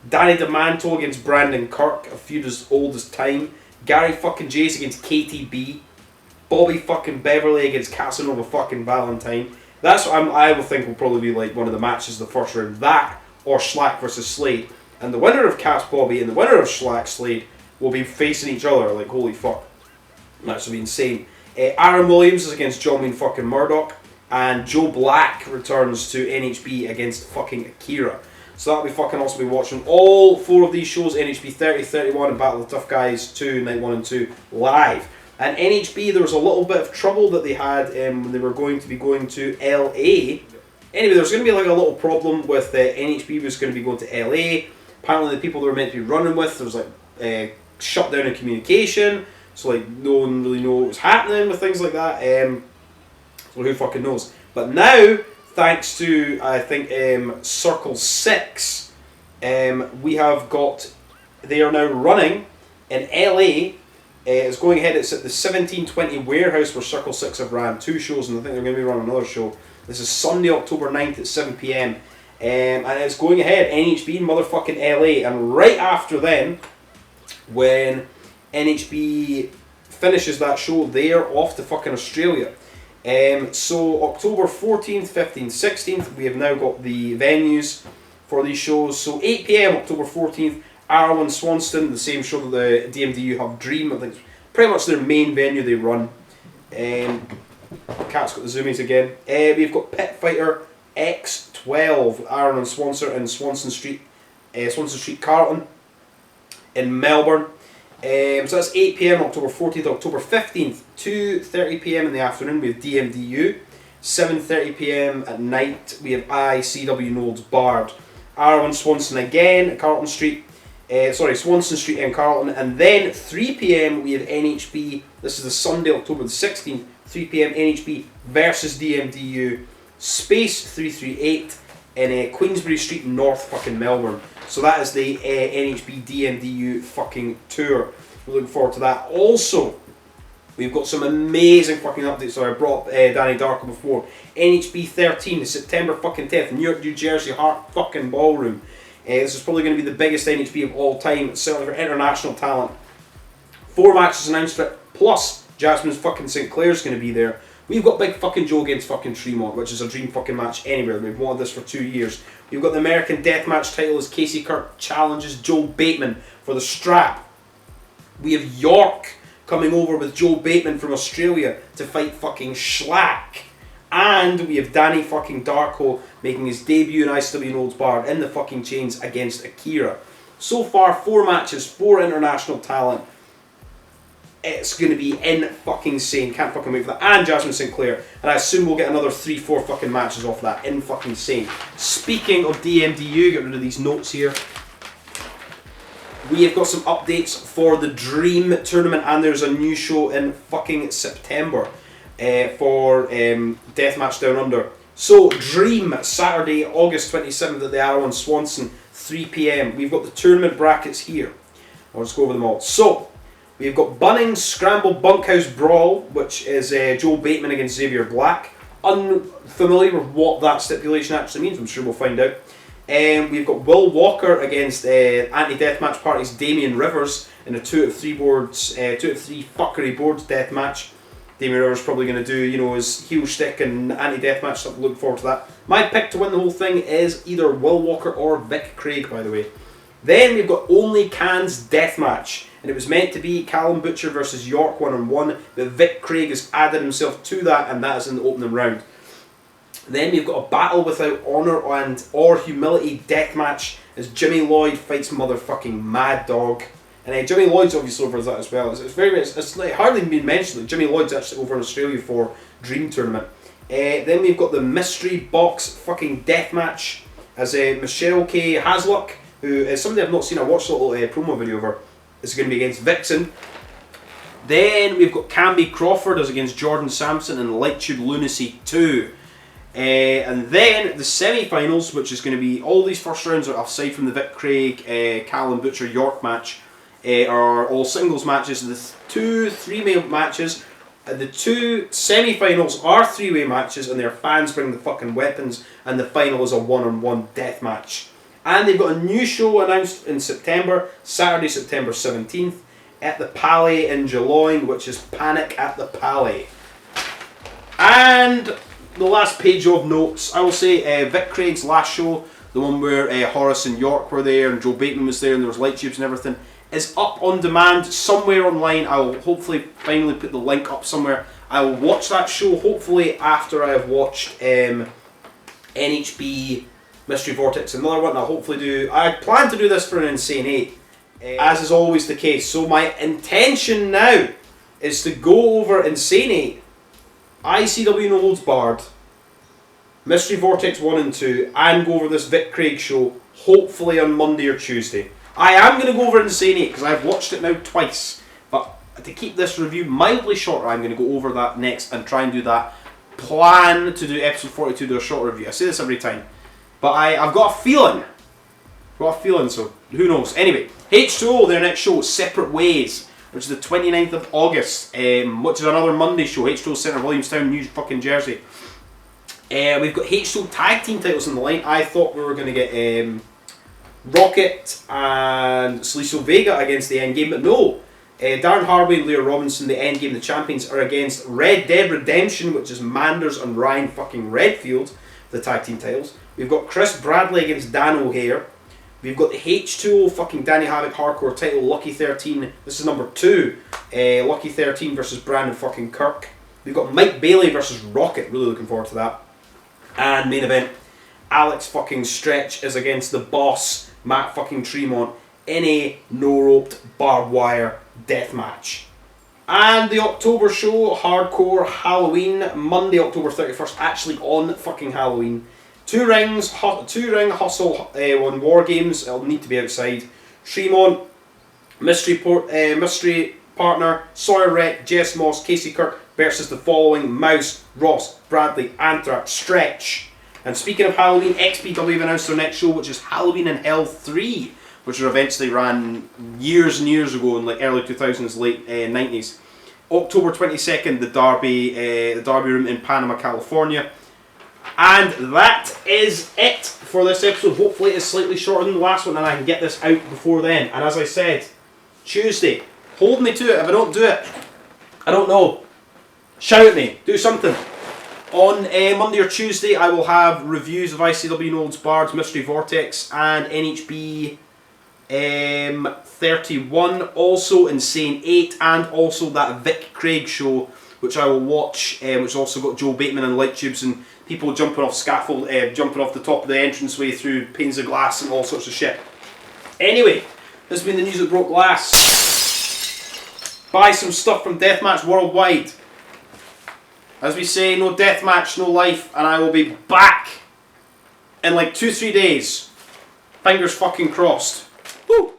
Danny DeManto against Brandon Kirk, a feud as old as time. Gary fucking Jace against KTB. Bobby fucking Beverly against Casanova fucking Valentine. That's what I will think will probably be like one of the matches of the first round. That or Schlack versus Slade. And the winner of Cass Bobby and the winner of Schlack Slade will be facing each other. Like, holy fuck. That's going to be insane. Aaron Williams is against John Wayne fucking Murdoch. And Joe Black returns to NHB against fucking Akira. So that'll be fucking awesome. Be watching all 4 of these shows, NHB 30, 31 and Battle of the Tough Guys 2, Night 1 and 2, live. And NHB, there was a little bit of trouble that they had when they were going to be going to LA. Anyway, there's going to be like a little problem with NHB was going to be going to LA. Apparently the people they were meant to be running with, there was like shutdown in communication. so like no one really knew what was happening with things like that. So who fucking knows? But now, thanks to I think Circle 6, we have got. They are now running in LA. It's going ahead. It's at the 1720 warehouse where Circle 6 have ran 2 shows, and I think they're going to be running another show. This is Sunday, October 9th at 7 PM. And it's going ahead, NHB in motherfucking LA. And right after then, when NHB finishes that show, they're off to fucking Australia. So October 14th, 15th, 16th, we have now got the venues for these shows. So 8 PM, October 14th, Arrow and Swanston, the same show that the DMDU have Dream. I think it's pretty much their main venue they run. Cat's got the zoomies again. We've got Pit Fighter X12, Arrow and Swanston in Swanston Street, Carlton in Melbourne. So that's 8 PM, October 14th, October 15th, 2:30 PM in the afternoon we have DMDU. 7:30 PM at night we have ICW No Holds Barred. Arrow and Swanston again at Carlton Street. Swanston Street in Carlton, and then 3 PM we have NHB. This is the Sunday, October the 16th, 3 PM NHB versus DMDU, Space 338 in Queensbury Street, North fucking Melbourne. So that is the NHB DMDU fucking tour. We're looking forward to that. Also, we've got some amazing fucking updates. So I brought Danny Darko before. NHB 13, September fucking 10th, New York, New Jersey, Hart fucking Ballroom. This is probably going to be the biggest NHB of all time, certainly for international talent. 4 matches announced for it, plus Jasmine fucking St. Clair's going to be there. We've got Big fucking Joe against fucking Tremont, which is a dream fucking match anywhere. We've wanted this for 2 years. We've got the American Deathmatch title as Casey Kirk challenges Joe Bateman for the strap. We have York coming over with Joe Bateman from Australia to fight fucking Schlack. And we have Danny fucking Darko making his debut in ICW No Holds Barred in the fucking chains against Akira. So far, 4 matches, 4 international talent. It's going to be in fucking insane. Can't fucking wait for that. And Jasmine St. Clair. And I assume we'll get another 3-4 fucking matches off that. In fucking insane. Speaking of DMDU, get rid of these notes here. We have got some updates for the Dream tournament, and there's a new show in fucking September for Deathmatch Down Under. So, Dream, Saturday, August 27th at the Arrow in Swanston, 3 PM. We've got the tournament brackets here. I'll just go over them all. So, we've got Bunnings Scramble Bunkhouse Brawl, which is Joe Bateman against Xavier Black. Unfamiliar with what that stipulation actually means, I'm sure we'll find out. We've got Will Walker against anti-deathmatch parties Damien Rivers in a 2 out of 3 boards, 2 out of 3 fuckery boards deathmatch. Damien Rivers probably going to do, you know, his heel stick and anti-deathmatch stuff. Look forward to that. My pick to win the whole thing is either Will Walker or Vic Craig, by the way. Then we've got Only Cans Deathmatch, and it was meant to be Callum Butcher versus York 1-on-1, but Vic Craig has added himself to that, and that is in the opening round. Then we've got a Battle Without Honour or Humility Deathmatch as Jimmy Lloyd fights motherfucking Mad Dog. And Jimmy Lloyd's obviously over that as well. It's like hardly been mentioned that Jimmy Lloyd's actually over in Australia for Dream Tournament. Then we've got the Mystery Box fucking Deathmatch as Michelle K. Hasluck, who is somebody I've not seen. I watched a little promo video of her. Is going to be against Vixen. Then we've got Camby Crawford as against Jordan Sampson in Lightship Lunacy 2. And then the semi-finals, which is going to be all these first rounds, aside from the Vic Craig, Callum Butcher York match, are all singles matches. The 2 3-way matches, the 2 semi-finals are 3-way matches, and their fans bring the fucking weapons, and the final is a 1-on-1 death match. And they've got a new show announced in September, Saturday, September 17th, at the Palais in Geelong, which is Panic at the Palais. And the last page of notes, I will say Vic Craig's last show, the one where Horace and York were there and Joe Bateman was there and there was light tubes and everything, is up on demand somewhere online. I will hopefully finally put the link up somewhere. I will watch that show hopefully after I have watched NHB Mystery Vortex, another one I'll hopefully do. I plan to do this for an Insane 8, as is always the case. So my intention now is to go over Insane 8, ICW No Holds Barred, Mystery Vortex 1 and 2, and go over this Vic Craig show, hopefully on Monday or Tuesday. I am going to go over Insane 8 because I've watched it now twice, but to keep this review mildly shorter, I'm going to go over that next and try and do that. Plan to do episode 42, do a short review. I say this every time, but I've got a feeling. So who knows? Anyway, H2O, their next show, Separate Ways, which is the 29th of August, which is another Monday show. H2O Centre, Williamstown, New fucking Jersey. We've got H2O tag team titles on the line. I thought we were going to get Rocket and Saliso Vega against the Endgame, but no. Darren Harvey and Leo Robinson, the Endgame, the champions, are against Red Dead Redemption, which is Manders and Ryan fucking Redfield, the tag team titles. We've got Chris Bradley against Dan O'Hare. We've got the H2O fucking Danny Havoc hardcore title, Lucky 13. This is number 2. Lucky 13 versus Brandon fucking Kirk. We've got Mike Bailey versus Rocket. Really looking forward to that. And main event, Alex fucking Stretch is against the boss, Matt fucking Tremont, in a no-roped barbed wire death match. And the October show, Hardcore Halloween, Monday, October 31st, actually on fucking Halloween. Two ring hustle on War Games. It'll need to be outside. Tremont, mystery partner, Sawyer Wreck, Jess Moss, Casey Kirk versus the following: Mouse, Ross, Bradley, Anthrax, Stretch. And speaking of Halloween, XPW have announced their next show, which is Halloween in Hell 3, which were events they ran years and years ago in like early 2000s, late 90s. October 22nd, the Derby Room in Panama, California. And that is it for this episode. Hopefully it's slightly shorter than the last one and I can get this out before then. And as I said, Tuesday, hold me to it. If I don't do it, I don't know. Shout at me, do something. On Monday or Tuesday, I will have reviews of ICW No Holds Barred, Mystery Vortex, and NHB 31. Also Insane 8, and also that Vic Craig show, which I will watch, which also got Joe Bateman and light tubes and people jumping off scaffold, jumping off the top of the entranceway through panes of glass and all sorts of shit. Anyway, this has been the news that broke glass. Buy some stuff from Deathmatch WorldWide. As we say, no deathmatch, no life, and I will be back in like 2-3 days. Fingers fucking crossed. Woo!